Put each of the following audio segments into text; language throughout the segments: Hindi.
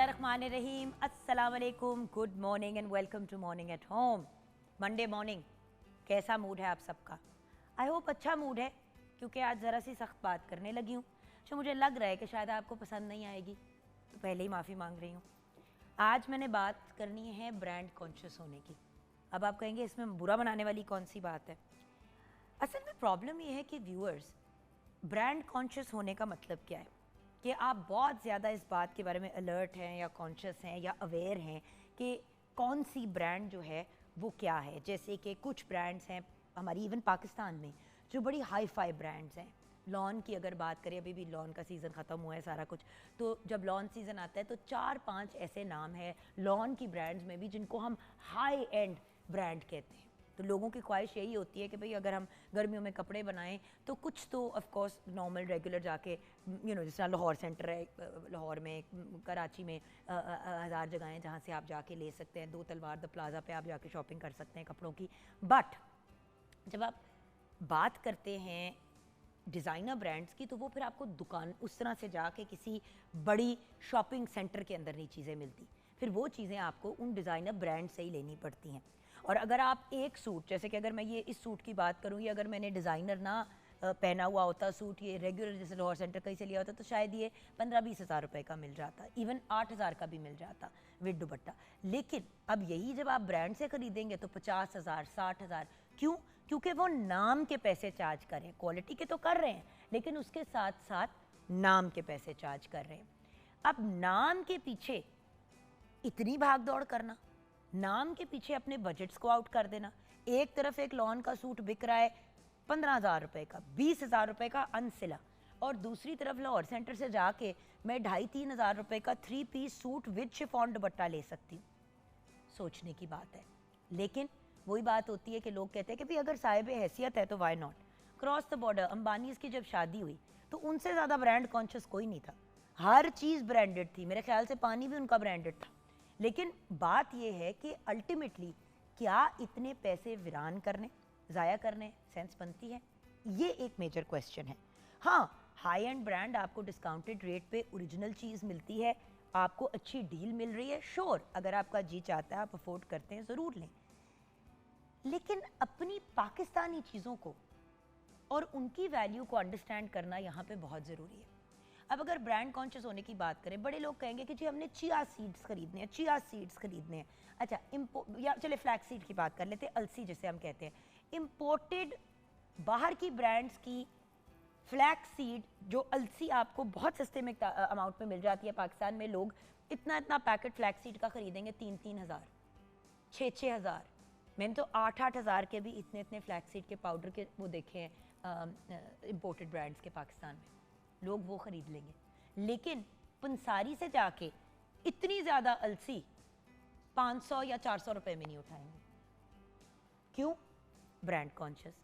बिस्मिल्लाहिर्रहमानिर्रहीम, अस्सलाम वालेकुम, good morning and welcome to morning at home. Monday morning, कैसा मूड है आप सबका? आई होप अच्छा मूड है, क्योंकि आज ज़रा सी सख्त बात करने लगी हूँ जो मुझे लग रहा है कि शायद आपको पसंद नहीं आएगी, तो पहले ही माफ़ी मांग रही हूँ। आज मैंने बात करनी है ब्रांड कॉन्शियस होने की। अब आप कहेंगे इसमें बुरा बनाने वाली कौन सी बात है? असल में प्रॉब्लम ये है कि व्यूअर्स, ब्रांड कॉन्शियस होने का मतलब क्या है कि आप बहुत ज़्यादा इस बात के बारे में अलर्ट हैं या कॉन्शियस हैं या अवेयर हैं कि कौन सी ब्रांड जो है वो क्या है। जैसे कि कुछ ब्रांड्स हैं हमारी इवन पाकिस्तान में जो बड़ी हाई फाई ब्रांड्स हैं। लॉन की अगर बात करें, अभी भी लॉन का सीज़न ख़त्म हुआ है सारा कुछ, तो जब लॉन सीज़न आता है तो 4-5 ऐसे नाम हैं लॉन की ब्रांड्स में भी जिनको हम हाई एंड ब्रांड कहते हैं। तो लोगों की ख्वाहिश यही होती है कि भाई अगर हम गर्मियों में कपड़े बनाएं तो कुछ तो ऑफ कोर्स नॉर्मल रेगुलर जाके जिस तरह लाहौर सेंटर है, लाहौर में, कराची में हज़ार जगह हैं जहाँ से आप जाके ले सकते हैं। दो तलवार द प्लाज़ा पे आप जाके शॉपिंग कर सकते हैं कपड़ों की। बट जब आप बात करते हैं डिज़ाइनर ब्रांड्स की तो वो फिर आपको दुकान उस तरह से जाके किसी बड़ी शॉपिंग सेंटर के अंदर नहीं चीज़ें मिलती। फिर वो चीज़ें आपको उन डिज़ाइनर ब्रांड से ही लेनी पड़ती हैं। और अगर आप एक सूट, जैसे कि अगर मैं ये इस सूट की बात करूँ, ये अगर मैंने डिज़ाइनर ना पहना हुआ होता सूट, ये रेगुलर जैसे लाहौर सेंटर कहीं से लिया होता, तो शायद ये 15-20 हज़ार रुपये का मिल जाता, इवन 8 हज़ार का भी मिल जाता विद दुपट्टा। लेकिन अब यही जब आप ब्रांड से ख़रीदेंगे तो 50 हज़ार, 60 हज़ार। क्यों? क्योंकि वो नाम के पैसे चार्ज कर रहे हैं। क्वालिटी के तो कर रहे हैं, लेकिन उसके साथ साथ नाम के पैसे चार्ज कर रहे हैं। अब नाम के पीछे इतनी भाग दौड़ करना, नाम के पीछे अपने बजट्स को आउट कर देना। एक तरफ एक लॉन का सूट बिक रहा है 15 हज़ार रुपये का, 20 हज़ार रुपये का अनसिला, और दूसरी तरफ लाहौर सेंटर से जाके मैं 2.5-3 हज़ार रुपये का 3 piece suit with chiffon dupatta ले सकती हूँ। सोचने की बात है। लेकिन वही बात होती है कि लोग कहते हैं कि भाई अगर साहिब हैसियत है तो why not. Cross the border Ambanis की जब शादी हुई तो उनसे ज़्यादा ब्रांड कॉन्शियस कोई नहीं था। हर चीज़ ब्रांडेड थी, मेरे ख्याल से पानी भी उनका ब्रांडेड था। लेकिन बात यह है कि अल्टीमेटली क्या इतने पैसे वीरान करने, ज़ाया करने सेंस बनती है? ये एक मेजर क्वेश्चन है। हाँ, हाई एंड ब्रांड आपको डिस्काउंटेड रेट पे ओरिजिनल चीज़ मिलती है, आपको अच्छी डील मिल रही है, श्योर, अगर आपका जी चाहता है आप अफोर्ड करते हैं ज़रूर लें। लेकिन अपनी पाकिस्तानी चीज़ों को और उनकी वैल्यू को अंडरस्टैंड करना यहाँ पे बहुत ज़रूरी है। अब अगर ब्रांड कॉन्शियस होने की बात करें, बड़े लोग कहेंगे कि जी हमने चिया सीड्स खरीदने हैं, चिया सीड्स खरीदने हैं। अच्छा, या चले फ्लैक्स सीड की बात कर लेते हैं, अलसी जिसे हम कहते हैं। इम्पोर्टेड बाहर की ब्रांड्स की फ्लैक्स सीड जो अलसी आपको बहुत सस्ते में अमाउंट में मिल जाती है, पाकिस्तान में लोग इतना इतना पैकेट फ्लैक्स सीड का खरीदेंगे 3-3 हज़ार, 6-6 हज़ार। मैंने तो 8-8 हज़ार के भी इतने इतने फ्लैक्स सीड के पाउडर के वो देखे हैं इम्पोर्टेड ब्रांड्स के पाकिस्तान में। लोग वो ख़रीद लेंगे। लेकिन पंसारी से जाके इतनी ज़्यादा अलसी 500 या 400 रुपये में नहीं उठाएंगे। क्यों? Brand conscious.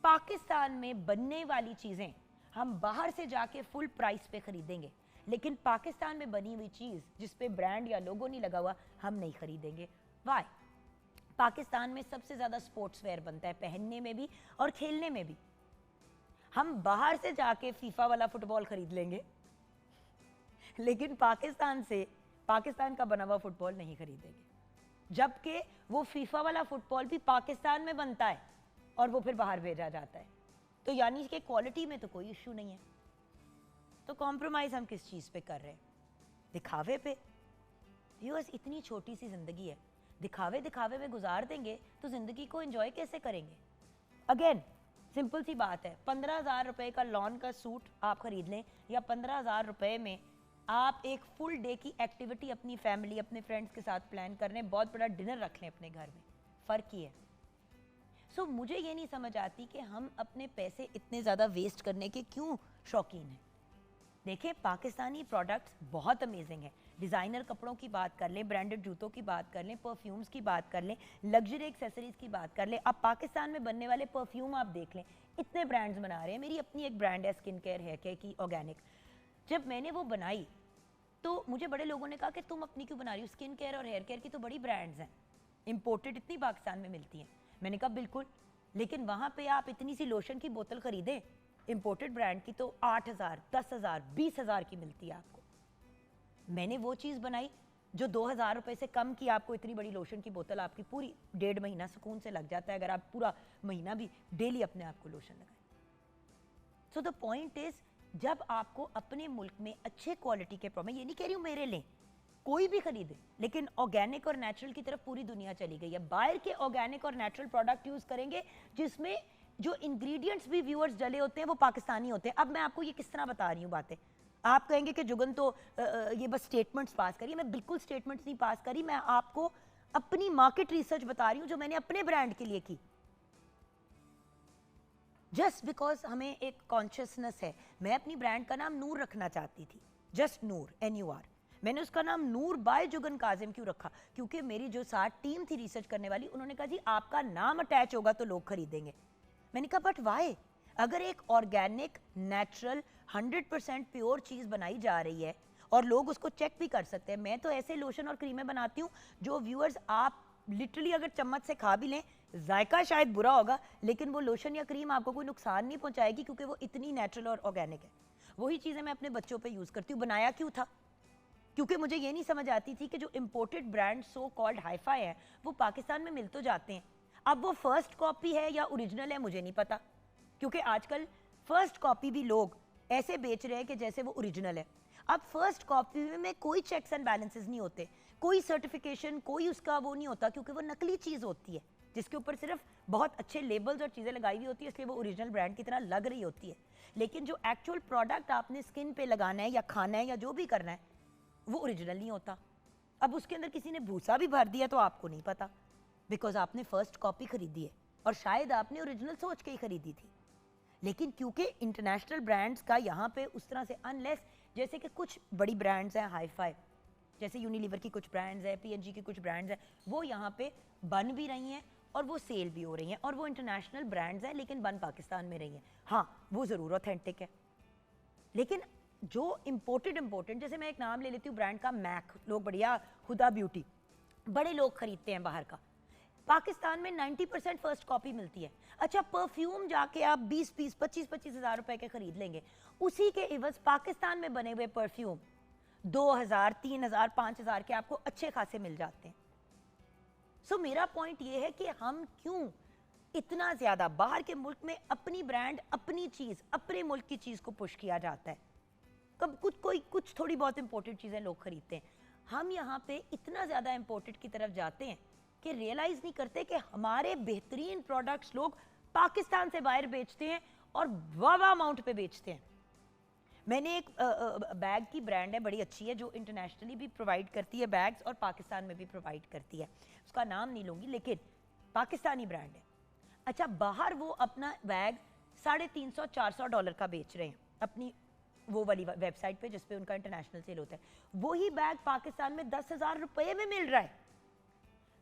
पाकिस्तान में बनने वाली चीज़ें हम बाहर से जाके फुल प्राइस पे ख़रीदेंगे, लेकिन पाकिस्तान में बनी हुई चीज़ जिस पे ब्रांड या लोगो नहीं लगा हुआ हम नहीं ख़रीदेंगे। वाई? पाकिस्तान में सबसे ज़्यादा स्पोर्ट्स वेयर बनता है, पहनने में भी और खेलने में भी। हम बाहर से जाके फीफा वाला फुटबॉल खरीद लेंगे, लेकिन पाकिस्तान से पाकिस्तान का बना हुआ फुटबॉल नहीं खरीदेंगे, जबकि वो फीफा वाला फुटबॉल भी पाकिस्तान में बनता है और वो फिर बाहर भेजा जाता है। तो यानी कि क्वालिटी में तो कोई इशू नहीं है। तो कॉम्प्रोमाइज़ हम किस चीज़ पे कर रहे हैं? दिखावे पे। व्यूअर्स, इतनी छोटी सी ज़िंदगी है, दिखावे दिखावे में गुजार देंगे तो ज़िंदगी को एंजॉय कैसे करेंगे? अगेन सिंपल सी बात है, 15 हज़ार रुपये का लॉन का सूट आप खरीद लें या 15 हज़ार रुपये में आप एक फुल डे की एक्टिविटी अपनी फैमिली, अपने फ्रेंड्स के साथ प्लान कर लें, बहुत बड़ा डिनर रख लें अपने घर में, फ़र्क ही है। सो मुझे ये नहीं समझ आती कि हम अपने पैसे इतने ज़्यादा वेस्ट करने के क्यों शौकीन हैं। देखें, पाकिस्तानी प्रोडक्ट्स बहुत अमेजिंग हैं। डिज़ाइनर कपड़ों की बात कर लें, ब्रांडेड जूतों की बात कर लें, परफ्यूम्स की बात कर लें, लग्जरी एक्सेसरीज़ की बात कर लें। अब पाकिस्तान में बनने वाले परफ्यूम आप देख लें, इतने ब्रांड्स बना रहे हैं। मेरी अपनी एक ब्रांड है स्किन केयर हेयर केयर की, ऑर्गेनिक। जब मैंने वो बनाई तो मुझे बड़े लोगों ने कहा कि तुम अपनी क्यों बना रही हो, स्किन केयर और हेयर केयर की तो बड़ी ब्रांड्स हैं, इम्पोर्टेड इतनी पाकिस्तान में मिलती हैं। मैंने कहा बिल्कुल, लेकिन वहाँ पे आप इतनी सी लोशन की बोतल खरीदें इम्पोर्टेड ब्रांड की तो 8 हज़ार, 10 हज़ार, 20 हज़ार की मिलती है आपको। मैंने वो चीज़ बनाई जो 2000 रुपये से कम की, आपको इतनी बड़ी लोशन की बोतल आपकी पूरी 1.5 महीना सुकून से लग जाता है अगर आप पूरा महीना भी डेली अपने आप को लोशन लगाएं। सो द पॉइंट इज, जब आपको अपने मुल्क में अच्छे क्वालिटी के प्रोडक्ट, ये नहीं कह रही हूँ मेरे लें, कोई भी खरीदे, लेकिन ऑर्गेनिक और नेचुरल की तरफ पूरी दुनिया चली गई है। बाहर के ऑर्गेनिक और नेचुरल प्रोडक्ट यूज करेंगे जिसमें जो इंग्रेडिएंट्स भी व्यूअर्स डले होते हैं वो पाकिस्तानी होते हैं। अब मैं आपको ये किस तरह बता रही हूँ बातें, आप कहेंगे कि जुगन तो ये बस स्टेटमेंट्स पास करिए। मैं बिल्कुल स्टेटमेंट्स नहीं पास करी, मैं आपको अपनी मार्केट रिसर्च बता रही हूँ जो मैंने अपने ब्रांड के लिए की। जस्ट बिकॉज हमें एक कॉन्शियसनेस है, मैं अपनी ब्रांड का नाम नूर रखना चाहती थी, जस्ट नूर, NUR। मैंने उसका नाम नूर बाय जुगन काजिम क्यों रखा? क्योंकि मेरी जो साथ टीम थी रिसर्च करने वाली, उन्होंने कहा जी आपका नाम अटैच होगा तो लोग खरीदेंगे। मैंने कहा बट वाई? अगर एक ऑर्गेनिक नेचुरल 100% प्योर चीज़ बनाई जा रही है और लोग उसको चेक भी कर सकते हैं। मैं तो ऐसे लोशन और क्रीमें बनाती हूँ जो व्यूअर्स आप लिटरली अगर चम्मच से खा भी लें, जायका शायद बुरा होगा लेकिन वो लोशन या क्रीम आपको कोई नुकसान नहीं पहुंचाएगी क्योंकि वो इतनी नेचुरल और ऑर्गेनिक है। वही चीज़ें मैं अपने बच्चों पे यूज़ करती हूँ। बनाया क्यों था? क्योंकि मुझे ये नहीं समझ आती थी कि जो imported brand so called hi fi है वो पाकिस्तान में मिल तो जाते हैं, अब वो फर्स्ट कॉपी है या ओरिजिनल है मुझे नहीं पता, क्योंकि आजकल फर्स्ट कॉपी भी लोग ऐसे बेच रहे हैं कि जैसे वो ओरिजिनल है। अब फर्स्ट कॉपी में कोई चेक्स एंड बैलेंसेस नहीं होते, कोई सर्टिफिकेशन, कोई उसका वो नहीं होता, क्योंकि वो नकली चीज़ होती है जिसके ऊपर सिर्फ बहुत अच्छे लेबल्स और चीज़ें लगाई हुई होती है, इसलिए वो ओरिजिनल ब्रांड की तरह लग रही होती है। लेकिन जो एक्चुअल प्रोडक्ट आपने स्किन पे लगाना है या खाना है या जो भी करना है वो ओरिजिनल नहीं होता। अब उसके अंदर किसी ने भूसा भी भर दिया तो आपको नहीं पता, बिकॉज आपने फर्स्ट कॉपी खरीदी है और शायद आपने ओरिजिनल सोच के ही खरीदी थी। लेकिन क्योंकि इंटरनेशनल ब्रांड्स का यहाँ पे उस तरह से, अनलेस जैसे कि कुछ बड़ी ब्रांड्स हैं हाईफाई, जैसे यूनिलीवर की कुछ ब्रांड्स है, P&G की कुछ ब्रांड्स हैं, वो यहाँ पे बन भी रही हैं और वो सेल भी हो रही हैं और वो इंटरनेशनल ब्रांड्स हैं लेकिन बन पाकिस्तान में रही हैं। हाँ वो ज़रूर ऑथेंटिक है, लेकिन जो इम्पोर्टेड, जैसे मैं एक नाम ले लेती हूँ ब्रांड का, मैक, लोग बढ़िया, हुदा ब्यूटी, बड़े लोग खरीदते हैं बाहर का। पाकिस्तान में 90% फर्स्ट कॉपी मिलती है। अच्छा परफ्यूम जाके आप 20-20, 25-25 हज़ार रुपए के खरीद लेंगे, उसी के इवज पाकिस्तान में बने हुए परफ्यूम 2000, 3000, 5000 के आपको अच्छे खासे मिल जाते हैं। सो मेरा पॉइंट ये है कि हम क्यों इतना ज्यादा बाहर के मुल्क में अपनी ब्रांड, अपनी चीज, अपने मुल्क की चीज को पुश किया जाता है, कब कुछ थोड़ी बहुत इंपोर्टेड चीजें लोग खरीदते हैं, हम यहाँ पे इतना ज्यादा इंपोर्टेड की तरफ जाते हैं कि रियलाइज नहीं करते कि हमारे बेहतरीन प्रोडक्ट्स लोग पाकिस्तान से बाहर बेचते हैं और वावा अमाउंट पे बेचते हैं। मैंने एक बैग की ब्रांड है, बड़ी अच्छी है, जो इंटरनेशनली भी प्रोवाइड करती है बैग्स और पाकिस्तान में भी प्रोवाइड करती है, उसका नाम नहीं लूँगी लेकिन पाकिस्तानी ब्रांड है। अच्छा बाहर वो अपना बैग $350-400 का बेच रहे हैं अपनी वो वाली वेबसाइट पे जिस पे उनका इंटरनेशनल सेल होता है, वही बैग पाकिस्तान में 10,000 रुपये में मिल रहा है,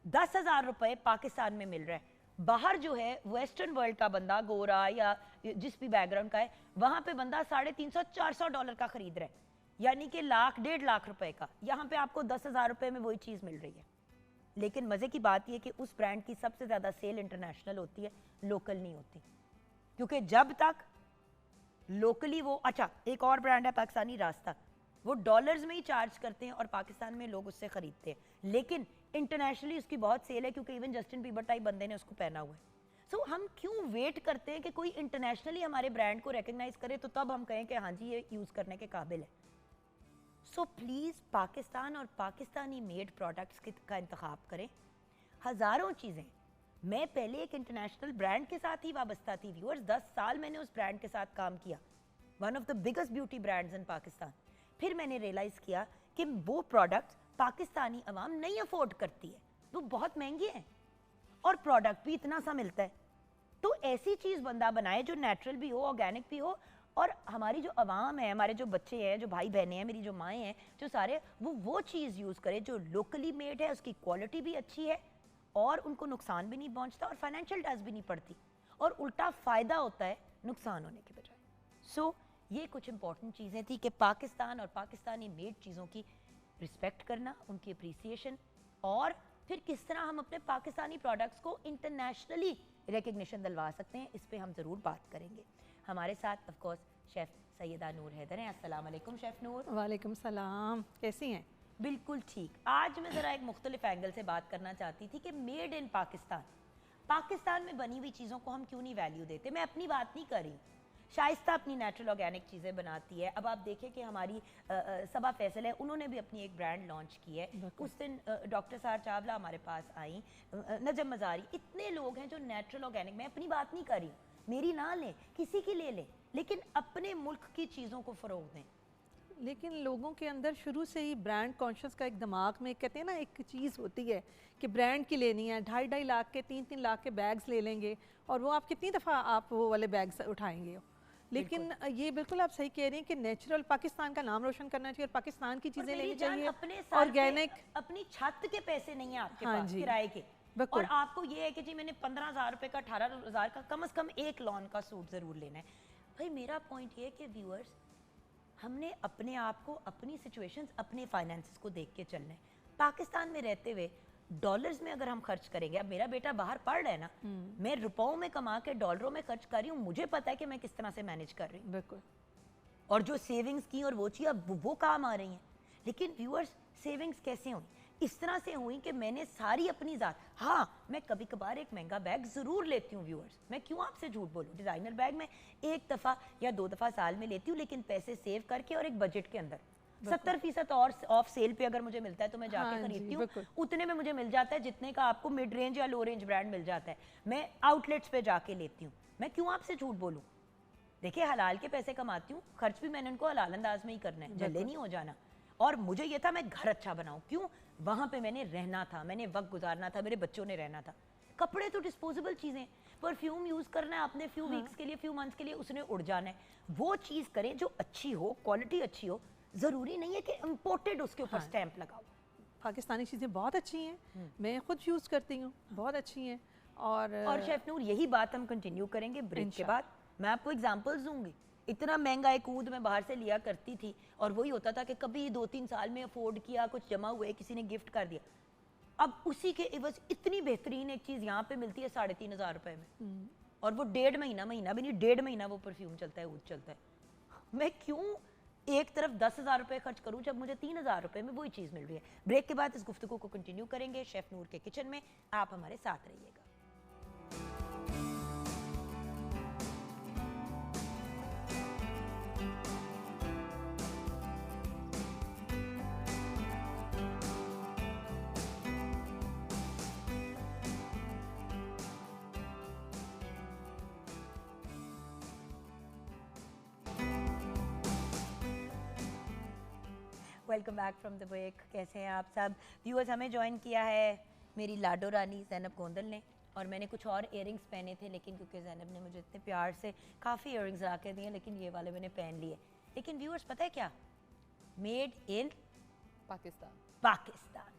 10,000 रुपये पाकिस्तान में मिल रहा है। बाहर जो है वेस्टर्न वर्ल्ड का बंदा, गोरा या जिस भी बैकग्राउंड का है, वहां पे बंदा $350-400 का खरीद रहा है, यानी कि लाख 1.5 लाख रुपए का। यहाँ पे आपको 10,000 रुपये में वही चीज़ मिल रही है। लेकिन मज़े की बात यह कि उस ब्रांड की सबसे ज़्यादा सेल इंटरनेशनल होती है, लोकल नहीं होती, क्योंकि जब तक लोकली वो, अच्छा एक और ब्रांड है पाकिस्तानी रास्ता, वो डॉलर्स में ही चार्ज करते हैं और पाकिस्तान में लोग उससे खरीदते हैं, लेकिन इंटरनेशनली उसकी बहुत सेल है क्योंकि इवन जस्टिन बीबर टाइप बंदे ने उसको पहना हुआ है। सो हम क्यों वेट करते हैं कि कोई इंटरनेशनली हमारे ब्रांड को रिकग्नाइज करे तो तब हम कहें कि हाँ जी ये यूज़ करने के काबिल है। सो प्लीज़ पाकिस्तान और पाकिस्तानी मेड प्रोडक्ट्स का इंतखाब करें। हज़ारों चीज़ें, मैं पहले एक इंटरनेशनल ब्रांड के साथ ही वाबस्ता थी व्यूअर्स, 10 साल मैंने उस ब्रांड के साथ काम किया, one of the biggest beauty brands इन पाकिस्तान। फिर मैंने रियलाइज़ किया कि वो प्रोडक्ट्स पाकिस्तानी अवाम नहीं अफोर्ड करती है, वो बहुत महंगे हैं और प्रोडक्ट भी इतना सा मिलता है। तो ऐसी चीज़ बंदा बनाए जो नेचुरल भी हो, ऑर्गेनिक भी हो, और हमारी जो अवाम है, हमारे जो बच्चे हैं, जो भाई बहनें हैं, मेरी जो माएँ हैं, जो सारे, वो चीज़ यूज़ करे जो लोकली मेड है, उसकी क्वालिटी भी अच्छी है और उनको नुकसान भी नहीं पहुँचता और फाइनेंशियल डस्ट भी नहीं पड़ती, और उल्टा फ़ायदा होता है नुकसान होने के बजाय। सो ये कुछ इंपॉर्टेंट चीज़ें थी कि पाकिस्तान और पाकिस्तानी मेड चीज़ों की रिस्पेक्ट करना, उनकी अप्रिसिएशन, और फिर किस तरह हम अपने पाकिस्तानी प्रोडक्ट्स को इंटरनेशनली रिकग्निशन दिलवा सकते हैं, इस पे हम ज़रूर बात करेंगे। हमारे साथ ऑफ कोर्स शेफ़ सैयदा नूर हैदर हैं। अस्सलाम वालेकुम शेफ़ नूर। वालेकुम सलाम, कैसी हैं? बिल्कुल ठीक। आज मैं ज़रा एक मुख्तलिफ एंगल से बात करना चाहती थी कि मेड इन पाकिस्तान, पाकिस्तान में बनी हुई चीज़ों को हम क्यों नहीं वैल्यू देते। मैं अपनी बात नहीं कर रही, शाइस्ता अपनी नेचुरल ऑर्गेनिक चीज़ें बनाती है। अब आप देखें कि हमारी सबा फैसल है, उन्होंने भी अपनी एक ब्रांड लॉन्च की है। उस दिन डॉक्टर सार चावला हमारे पास आई, नजम मज़ारी, इतने लोग हैं जो नेचुरल ऑर्गेनिक, मैं अपनी बात नहीं कर रही, मेरी ना लें, किसी की ले लें, लेकिन अपने मुल्क की चीज़ों को फ़रोग दें। लेकिन लोगों के अंदर शुरू से ही ब्रांड कॉन्शियस का एक दिमाग में कहते हैं ना, एक चीज़ होती है कि ब्रांड की लेनी है। 2.5 लाख के 3-3 लाख के बैग्स ले लेंगे और वो आप कितनी दफ़ा आप वो वाले बैग्स उठाएंगे। लेकिन ये बिल्कुल आप सही कह रही हैं कि नेचुरल पाकिस्तान का नाम रोशन करना चाहिए और पाकिस्तान की चीज़ें लेनी चाहिए। अपने ऑर्गेनिक, अपनी छत के पैसे नहीं है आपके हाँ पास जी, किराए के, और आपको ये है कि जी मैंने 15,000 रुपए का 18,000 का कम से कम एक लॉन का सूट ज़रूर लेना है। भाई मेरा पॉइंट ये है कि व्यूअर्स, हमने अपने आप को, अपनी सिचुएशंस, अपने फाइनेंसेस को देख के चलना है। पाकिस्तान में रहते हुए डॉलर्स में अगर हम खर्च करेंगे, अब मेरा बेटा बाहर पढ़ रहा है ना, मैं रुपयों में कमा के डॉलरों में खर्च कर रही हूँ, मुझे पता है कि मैं किस तरह से मैनेज कर रही हूँ। बिल्कुल। और जो सेविंग्स की और वो चीज़ अब वो काम आ रही हैं। लेकिन व्यूअर्स, सेविंग्स कैसे हुई? इस तरह से हुई कि मैंने सारी अपनी ज़ात, हाँ मैं कभी कभार एक महंगा बैग ज़रूर लेती हूँ व्यूअर्स, मैं क्यों आपसे झूठ बोलूँ। डिज़ाइनर बैग मैं एक दफ़ा या 2 दफ़ा साल में लेती हूँ, लेकिन पैसे सेव करके और एक बजट के अंदर। 70% और ऑफ सेल पे अगर मुझे मिलता है तो मैं जाके खरीदती हूँ। उतने में मुझे मिल जाता है जितने का आपको मिड रेंज या लो रेंज ब्रांड मिल जाता है। मैं आउटलेट्स पे जाके लेती हूँ, मैं क्यों आपसे झूठ बोलूँ। देखिए, हलाल के पैसे कमाती हूँ, खर्च भी मैंने उनको हलाल अंदाज में ही करना है, जल्दी नहीं हो जाना। और मुझे ये था मैं घर अच्छा बनाऊँ, क्यों? वहाँ पे मैंने रहना था, मैंने वक्त गुजारना था, मेरे बच्चों ने रहना था। कपड़े तो डिस्पोजेबल चीज़ें, परफ्यूम यूज़ करना है आपने फ्यू वीक्स के लिए, फ्यू मंथ्स के लिए, उसने उड़ जाना है। वो चीज़ करें जो अच्छी हो, क्वालिटी अच्छी हो। ज़रूरी नहीं है कि इम्पोर्टेड उसके ऊपर स्टैंप लगाओ। पाकिस्तानी चीज़ें बहुत अच्छी हैं, मैं खुद यूज़ करती हूँ, बहुत अच्छी हैं। और शेफ नूर, यही बात हम कंटिन्यू करेंगे ब्रेक के बाद। मैं आपको एग्जांपल्स दूंगी। इतना महंगा एक ऊद मैं बाहर से लिया करती थी, और वही होता था कि कभी 2-3 साल में अफोर्ड किया, कुछ जमा हुए, किसी ने गिफ्ट कर दिया। अब उसी के एवज इतनी बेहतरीन एक चीज़ यहाँ पे मिलती है 3,500 रुपये में, और वो 1.5 महीना भी नहीं, 1.5 महीना वो परफ्यूम चलता है, ऊद चलता है। मैं क्यों एक तरफ 10,000 रुपये खर्च करूँ जब मुझे 3,000 रुपये में वही चीज़ मिल रही है। ब्रेक के बाद इस गुफ्तगू को कंटिन्यू करेंगे शेफ नूर के किचन में, आप हमारे साथ रहिएगा। Welcome back from the break. कैसे हैं आप सब व्यूअर्स? हमें ज्वाइन किया है मेरी लाडो रानी ज़ैनब गोंदल ने, और मैंने कुछ और इयरिंग्स पहने थे, लेकिन क्योंकि ज़ैनब ने मुझे इतने प्यार से काफ़ी इयरिंग्स ला के दिए, लेकिन ये वाले मैंने पहन लिए। लेकिन व्यूअर्स, पता है क्या? Made in Pakistan.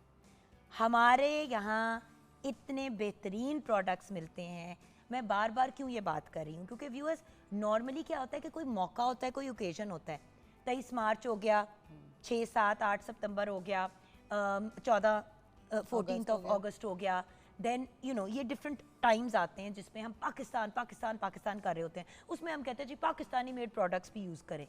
हमारे यहाँ इतने बेहतरीन प्रोडक्ट्स मिलते हैं। मैं बार बार क्यों ये बात कर रही हूँ? क्योंकि व्यूअर्स, नॉर्मली क्या होता है कि कोई मौका होता है, कोई ओकेजन होता है, 23 मार्च हो गया, 6, 7, 8 सितंबर हो गया, 14 अगस्त हो गया, देन ये डिफरेंट टाइम्स आते हैं जिसमें हम पाकिस्तान पाकिस्तान पाकिस्तान कर रहे होते हैं। उसमें हम कहते हैं जी पाकिस्तानी मेड प्रोडक्ट्स भी यूज़ करें।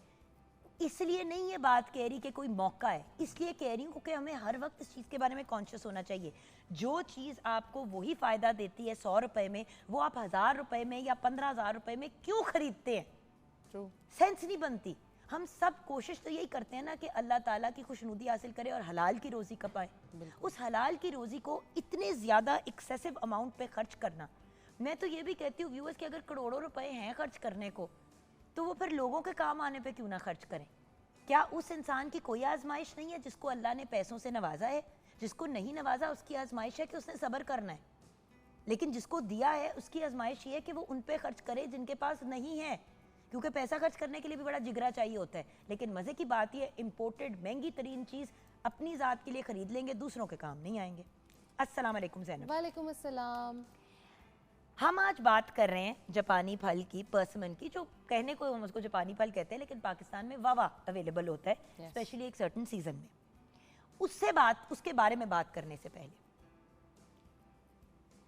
इसलिए नहीं ये बात कह रही कि कोई मौका है, इसलिए कह रही हूँ क्योंकि हमें हर वक्त इस चीज़ के बारे में कॉन्शियस होना चाहिए। जो चीज़ आपको वही फ़ायदा देती है 100 रुपये में, वो आप 1000 रुपये में या 15,000 रुपये में क्यों खरीदते हैं? सेंस नहीं बनती। हम सब कोशिश तो यही करते हैं ना कि अल्लाह ताला की खुशनुदी हासिल करें और हलाल की रोज़ी कमाएं। उस हलाल की रोज़ी को इतने ज़्यादा एक्सेसिव अमाउंट पे खर्च करना, मैं तो ये भी कहती हूँ व्यूअर्स कि अगर करोड़ों रुपए हैं खर्च करने को, तो वो फिर लोगों के काम आने पे क्यों ना खर्च करें? क्या उस इंसान की कोई आजमाइश नहीं है जिसको अल्लाह ने पैसों से नवाजा है? जिसको नहीं नवाजा उसकी आजमाइश है कि उसने सब्र करना है, लेकिन जिसको दिया है उसकी आजमाइश ये है कि वो उन पे खर्च करे जिनके पास नहीं है, क्योंकि पैसा खर्च करने के लिए भी बड़ा जिगरा चाहिए होता है। लेकिन मज़े की बात ये, इम्पोर्टेड महंगी तरीन चीज़ अपनी ज़ात के लिए ख़रीद लेंगे, दूसरों के काम नहीं आएंगे। अस्सलाम वालेकुम ज़ैनब। वालेकुम अस्सलाम। हम आज बात कर रहे हैं जापानी फल की, पर्सिमन की, जो कहने को हम उसको जापानी फल कहते हैं, लेकिन पाकिस्तान में वावा अवेलेबल होता है, स्पेशली एक सर्टन सीजन में। उसके बारे में बात करने से पहले,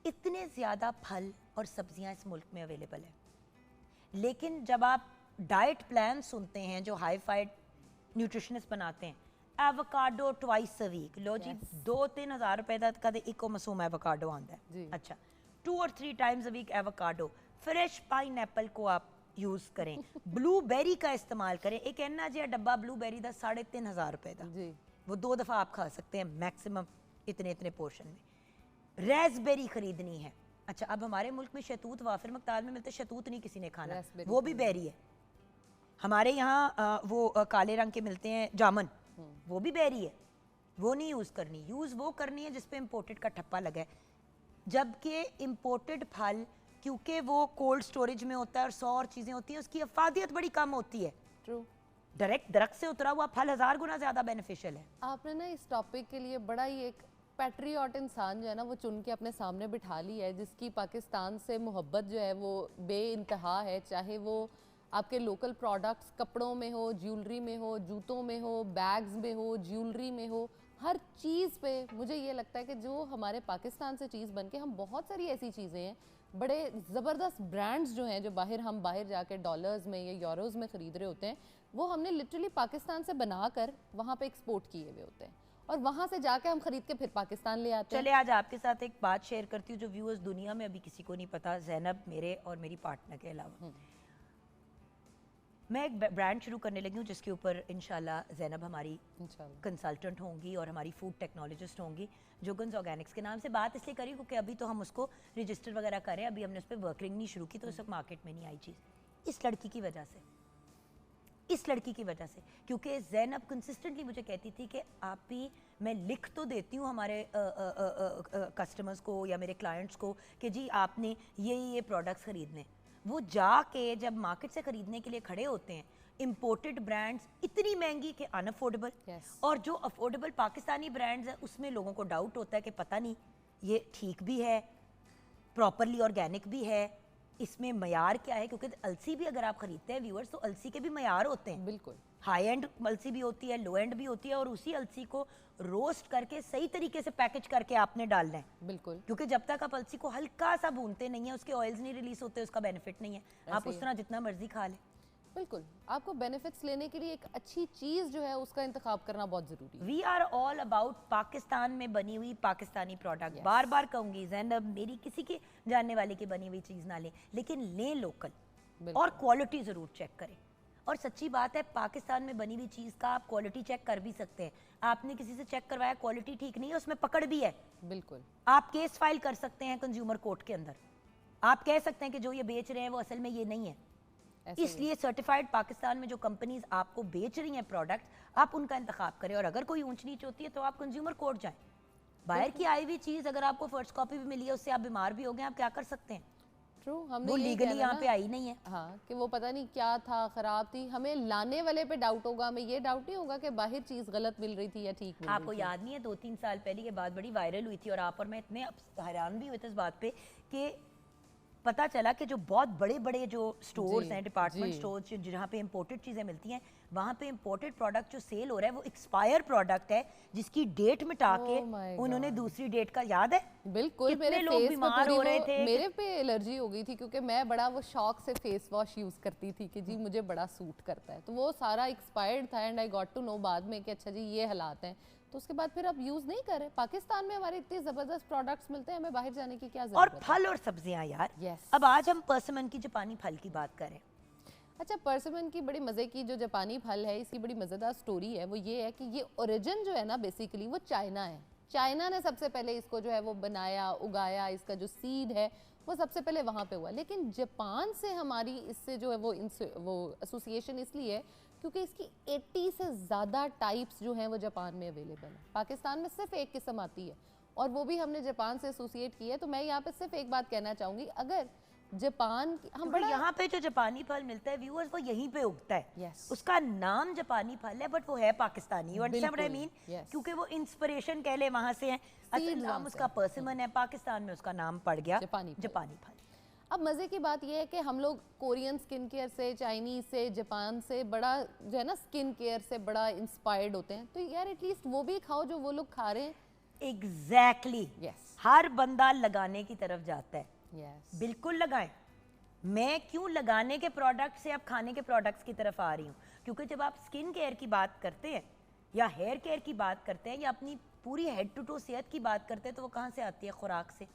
इतने ज़्यादा फल और सब्जियां इस मुल्क में अवेलेबल है, लेकिन जब आप डाइट प्लान सुनते हैं जो हाई फाइड न्यूट्रिशनिस्ट बनाते हैं, एवोकाडो ट्वाइस अ वीक, लो जी 2-3 हज़ार रुपए का कदे इको मसूम एवोकाडो आंदा है, अच्छा 2 और 3 times a week avocado. Fresh pineapple को आप यूज़ करें, ब्लूबेरी का इस्तेमाल करें, एक एना जिहा डब्बा ब्लूबेरी का 3,500 रुपए का, वो 2 दफ़ा आप खा सकते हैं मैक्सिमम इतने इतने पोर्शन में। रेसबेरी खरीदनी है, अच्छा अब हमारे मुल्क में शहतूत वाफिर मकदार में मिलते, शहतूत नहीं किसी ने खाना, वो भी बेरी है। हमारे यहाँ वो काले रंग के मिलते हैं जामुन, वो भी बेरी है, वो नहीं यूज़ करनी, यूज़ वो करनी है जिसपे इम्पोर्टेड का ठप्पा लगा है। जबकि इम्पोर्टेड फल क्योंकि वो कोल्ड स्टोरेज में होता है और 100 और चीज़ें होती हैं, उसकी अफादियत बड़ी कम होती है। ट्रू। डायरेक्ट दरख्त से उतरा हुआ फल 1000 गुना ज़्यादा बेनिफिशियल है। आपने ना इस टॉपिक के लिए बड़ा ही एक पैट्रियट इंसान जो है ना वो चुन के अपने सामने बिठा ली है, जिसकी पाकिस्तान से मोहब्बत जो है वो बेइंतहा है, चाहे वो आपके लोकल प्रोडक्ट्स कपड़ों में हो, ज्वेलरी में हो, जूतों में हो, बैग्स में हो, ज्वेलरी में हो, हर चीज़ पे मुझे ये लगता है कि जो हमारे पाकिस्तान से चीज़ बन के, हम बहुत सारी ऐसी चीज़ें हैं, बड़े ज़बरदस्त ब्रांड्स जो हैं जो हम बाहर जाके डॉलर्स में या यूरोज़ में ख़रीद रहे होते हैं, वो हमने लिटरली पाकिस्तान से बनाकर वहाँ पे एक्सपोर्ट किए हुए होते हैं और वहाँ से जाके हम खरीद के फिर पाकिस्तान ले आते हैं। चले आज आपके साथ एक बात शेयर करती हूँ जो व्यूअर्स दुनिया में अभी किसी को नहीं पता, ज़ैनब मेरे और मेरी पार्टनर के अलावा। मैं एक ब्रांड शुरू करने लगी हूँ जिसके ऊपर इंशाल्लाह ज़ैनब हमारी कंसल्टेंट होंगी और हमारी फूड टेक्नोलॉजिस्ट होंगी। जोगन्स ऑर्गेनिक्स के नाम से बात इसलिए करी क्योंकि अभी तो हम उसको रजिस्टर वगैरह करें, अभी हमने उस पर वर्किंग नहीं शुरू की, तो इस वक्त मार्केट में नहीं आई चीज़। इस लड़की की वजह से, इस लड़की की वजह से, क्योंकि ज़ैनब कंसिस्टेंटली मुझे कहती थी कि आप भी, मैं लिख तो देती हूँ हमारे कस्टमर्स को या मेरे क्लाइंट्स को कि जी आपने ये प्रोडक्ट्स खरीदने, वो जाके जब मार्केट से खरीदने के लिए खड़े होते हैं, इंपोर्टेड ब्रांड्स इतनी महंगी कि अनअफोर्डेबल, और जो अफोर्डेबल पाकिस्तानी ब्रांड्स हैं उसमें लोगों को डाउट होता है कि पता नहीं ये ठीक भी है, प्रॉपरली ऑर्गेनिक भी है, इसमें मयार क्या है, क्योंकि अलसी भी अगर आप खरीदते हैं व्यूअर्स तो अलसी के भी मयार होते हैं, बिल्कुल हाई एंड अलसी भी होती है, लो एंड भी होती है, और उसी अलसी को रोस्ट करके सही तरीके से पैकेज करके आपने डालना है, बिल्कुल, क्योंकि जब तक आप अलसी को हल्का सा भूनते नहीं है, उसके ऑयल्स नहीं रिलीज होते, उसका बेनिफिट नहीं है। आप उस तरह जितना मर्जी खा लें, बिल्कुल आपको बेनिफिट्स लेने के लिए एक अच्छी चीज़ जो है उसका इंतखाब करना बहुत ज़रूरी है। We are all about Pakistan में बनी हुई पाकिस्तानी प्रोडक्ट। बार बार कहूँगी ज़ैनब मेरी किसी के जानने वाले की बनी हुई चीज़ ना लें, लेकिन लें लोकल और क्वालिटी ज़रूर चेक करें। और सच्ची बात है, पाकिस्तान में बनी हुई चीज़ का आप क्वालिटी चेक कर भी सकते हैं। आपने किसी से चेक करवाया, क्वालिटी ठीक नहीं है, उसमें पकड़ भी है, बिल्कुल आप केस फाइल कर सकते हैं कंज्यूमर कोर्ट के अंदर, आप कह सकते हैं कि जो ये बेच रहे हैं वो असल में ये नहीं है। इसलिए सर्टिफाइड पाकिस्तान में जो कंपनीज आपको बेच रही हैं प्रोडक्ट, आप उनका इंतखाब करें, और अगर कोई ऊंच नीच होती है तो आप कंज्यूमर कोर्ट जाएं। बाहर की आई हुई चीज़ अगर आपको फर्स्ट कॉपी भी मिली है, उससे आप बीमार भी हो गए, आप क्या कर सकते हैं? ट्रू, हमने वो लीगली यहाँ पे आई नहीं है। हाँ, कि वो पता नहीं क्या था, ख़राब थी, हमें लाने वाले पे डाउट होगा, हमें ये डाउट नहीं होगा कि बाहर चीज़ गलत मिल रही थी या ठीक मिल रही थी। आपको याद नहीं है 2-3 साल पहले ये बात बड़ी वायरल हुई थी, और आप और मैं इतने हैरान भी हुए थे इस बात पे कि पता चला कि जो बहुत बड़े बड़े जो स्टोर्स हैं, डिपार्टमेंट स्टोर्स जहाँ पे इंपोर्टेड चीज़ें मिलती हैं, वहाँ पे इंपोर्टेड प्रोडक्ट जो सेल हो रहा है वो एक्सपायर प्रोडक्ट है, जिसकी डेट मिटा के उन्होंने दूसरी डेट का, याद है? बिल्कुल, मेरे लोग बीमार हो रहे थे, मेरे पे एलर्जी हो गई थी क्योंकि मैं बड़ा वो शौक से फेस वॉश यूज़ करती थी कि जी मुझे बड़ा सूट करता है, तो वो सारा एक्सपायर्ड था and I got to know बाद में कि अच्छा जी ये हालात हैं, तो उसके बाद फिर अब यूज़ नहीं कर रहे। पाकिस्तान में हमारे इतने ज़बरदस्त प्रोडक्ट्स मिलते हैं, हमें बाहर जाने की क्या ज़रूरत है। और फल और सब्जियां यार, अब आज हम पर्सिमन की जापानी फल की बात करें। अच्छा, पर्सिमन की बड़ी मज़े की जो जापानी फल है, इसकी बड़ी मज़ेदार स्टोरी है, वो ये है कि ये ओरिजिन जो है ना बेसिकली वो चाइना है। चाइना ने सबसे पहले इसको जो है वो बनाया, उगाया, इसका जो सीड है वो सबसे पहले वहाँ पे हुआ, लेकिन जापान से हमारी इससे जो है वो एसोसिएशन इसलिए है क्योंकि इसकी 80 से ज़्यादा टाइप्स जो हैं वो जापान में अवेलेबल है। पाकिस्तान में सिर्फ एक किस्म आती है और वो भी हमने जापान से एसोसिएट की है। तो मैं यहाँ पे सिर्फ एक बात कहना चाहूँगी, अगर जापान हम बड़ा यहाँ पे जो जापानी फल मिलता है व्यूअर्स वो यहीं पे उगता है, उसका नाम जापानी फल है बट वो है Pakistani, you understand what I mean, क्योंकि वो इंस्पिरेशन कह ले वहाँ से है, असल नाम उसका पर्सिमन है, पाकिस्तान में उसका नाम पड़ गया जापानी फल। अब मज़े की बात यह है कि हम लोग कोरियन स्किन केयर से, चाइनीज़ से, जापान से बड़ा जो है ना स्किन केयर से बड़ा इंस्पायर्ड होते हैं, तो यार एटलीस्ट वो भी खाओ जो वो लोग खा रहे हैं। एग्जैक्टली, हर बंदा लगाने की तरफ जाता है, बिल्कुल लगाएं, मैं क्यों लगाने के प्रोडक्ट से अब खाने के प्रोडक्ट्स की तरफ आ रही हूँ? क्योंकि जब आप स्किन केयर की बात करते हैं या हेयर केयर की बात करते हैं या अपनी पूरी हेड टू टो सेहत की बात करते हैं, तो वो कहाँ से आती है? खुराक से।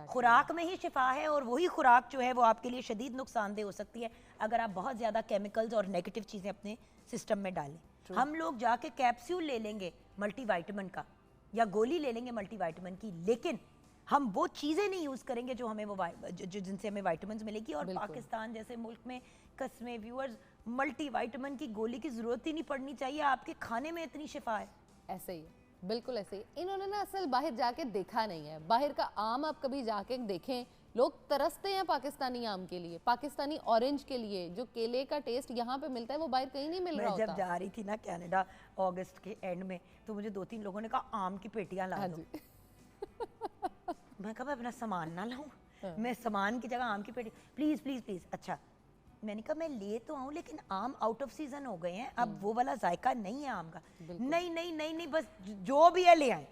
खुराक में ही शिफा है, और वही खुराक जो है वो आपके लिए शदीद नुकसानदेह हो सकती है अगर आप बहुत ज़्यादा केमिकल्स और नेगेटिव चीज़ें अपने सिस्टम में डालें। हम लोग जाके कैप्सूल ले लेंगे मल्टीविटामिन का या गोली ले लेंगे मल्टीविटामिन की, लेकिन हम वो चीज़ें नहीं यूज़ करेंगे जो हमें वो जिनसे हमें विटामिन मिलेगी। और पाकिस्तान जैसे मुल्क में कसमें व्यूअर्स, मल्टीविटामिन की गोली की ज़रूरत ही नहीं पड़नी चाहिए, आपके खाने में इतनी शिफा है। ऐसे ही बिल्कुल ऐसे ही। इन्होंने ना असल बाहर जाके देखा नहीं है। बाहर का आम आप कभी जाके देखें, लोग तरसते हैं पाकिस्तानी आम के लिए, पाकिस्तानी ऑरेंज के लिए। जो केले का टेस्ट यहाँ पे मिलता है वो बाहर कहीं नहीं मिल रहा होता। मैं जब जा रही थी ना कनाडा अगस्त के एंड में, तो मुझे 2-3 लोगों ने कहा आम की पेटियां ला दो। मैं कहा मैं अपना सामान ना लाऊं, मैं सामान की जगह आम की पेटी, प्लीज प्लीज प्लीज। अच्छा, मैंने कहा मैं ले तो आऊं, लेकिन आम आउट ऑफ सीजन हो गए हैं, अब वो वाला जायका नहीं है आम का। नहीं नहीं नहीं नहीं, बस जो भी है ले आए।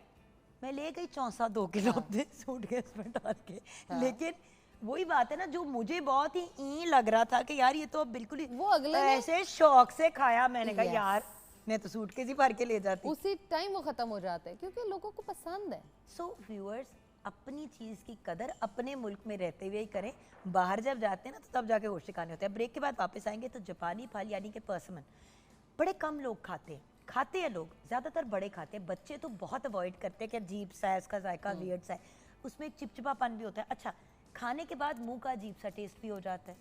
मैं ले गई 4-2 किलो अपने सूटकेस में डाल के। लेकिन वही बात है ना, जो मुझे बहुत ही ई लग रहा था कि यार ये तो अब बिल्कुल ही, वो अगले ऐसे शौक से खाया। मैंने कहा यार मैं तो सूटकेस ही भर के ले जाती। उसी टाइम वो खत्म हो जाता है क्योंकि लोगों को पसंद है। सो व्यूअर्स, अपनी चीज़ की कदर अपने मुल्क में रहते हुए ही करें। बाहर जब जाते हैं ना, तो तब जाके होश ठिकाने होते हैं। ब्रेक के बाद वापस आएंगे तो जापानी फल यानी कि पर्सिमन बड़े कम लोग खाते हैं लोग, ज़्यादातर बड़े खाते हैं। बच्चे तो बहुत अवॉइड करते हैं कि अजीब सा है, इसका जायका वियर्ड सा है, उसमें एक चिपचिपापन भी होता है। अच्छा, खाने के बाद मुंह का अजीब सा टेस्ट भी हो जाता है।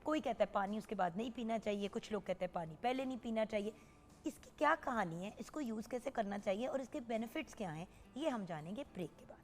कोई कहता है पानी उसके बाद नहीं पीना चाहिए, कुछ लोग कहते हैं पानी पहले नहीं पीना चाहिए। इसकी क्या कहानी है, इसको यूज़ कैसे करना चाहिए और इसके बेनिफिट्स क्या हैं, ये हम जानेंगे ब्रेक के बाद।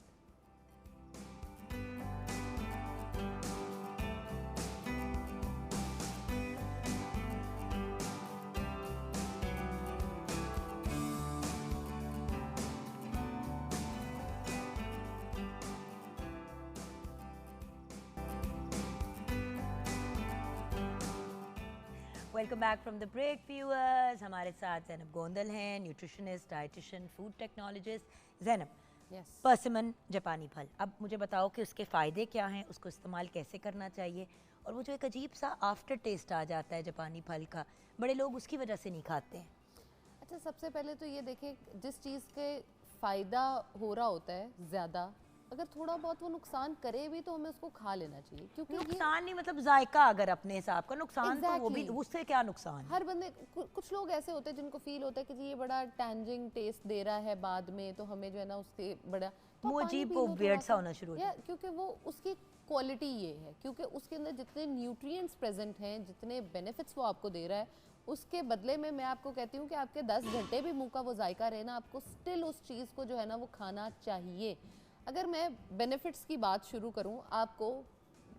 Welcome back from the break viewers. हमारे साथ ज़ैनब गोंदल हैं, nutritionist, dietitian, food technologist. Zainab, persimmon जापानी फल, अब मुझे बताओ कि उसके फ़ायदे क्या हैं, उसको इस्तेमाल कैसे करना चाहिए, और वो जो एक अजीब सा आफ्टर टेस्ट आ जाता है जापानी फल का, बड़े लोग उसकी वजह से नहीं खाते हैं। अच्छा, सबसे पहले तो ये देखें, जिस चीज़ के फ़ायदा हो रहा होता है ज़्यादा, अगर थोड़ा बहुत वो नुकसान करे भी तो हमें उसको खा लेना चाहिए। क्योंकि नुकसान नहीं, मतलब जायका अगर अपने हिसाब का नुकसान तो वो भी, उससे क्या नुकसान? हर बंदे, कुछ लोग ऐसे होते हैं जिनको फील होता है कि जी ये बड़ा टैंजिंग टेस्ट दे रहा है बाद में, तो हमें जो है ना उससे बड़ा वो अजीब को वियर्ड सा होना शुरू हो जाता है। क्योंकि वो उसकी क्वालिटी ये है, क्योंकि उसके अंदर जितने न्यूट्रिएंट्स प्रेजेंट हैं, जितने बेनिफिट्स वो आपको दे रहा है, उसके बदले में मैं आपको कहती हूँ कि आपके 10 घंटे भी मुंह का वो जायका रहे ना, आपको स्टिल उस चीज़ को जो है ना वो खाना चाहिए। अगर मैं बेनिफिट्स की बात शुरू करूं, आपको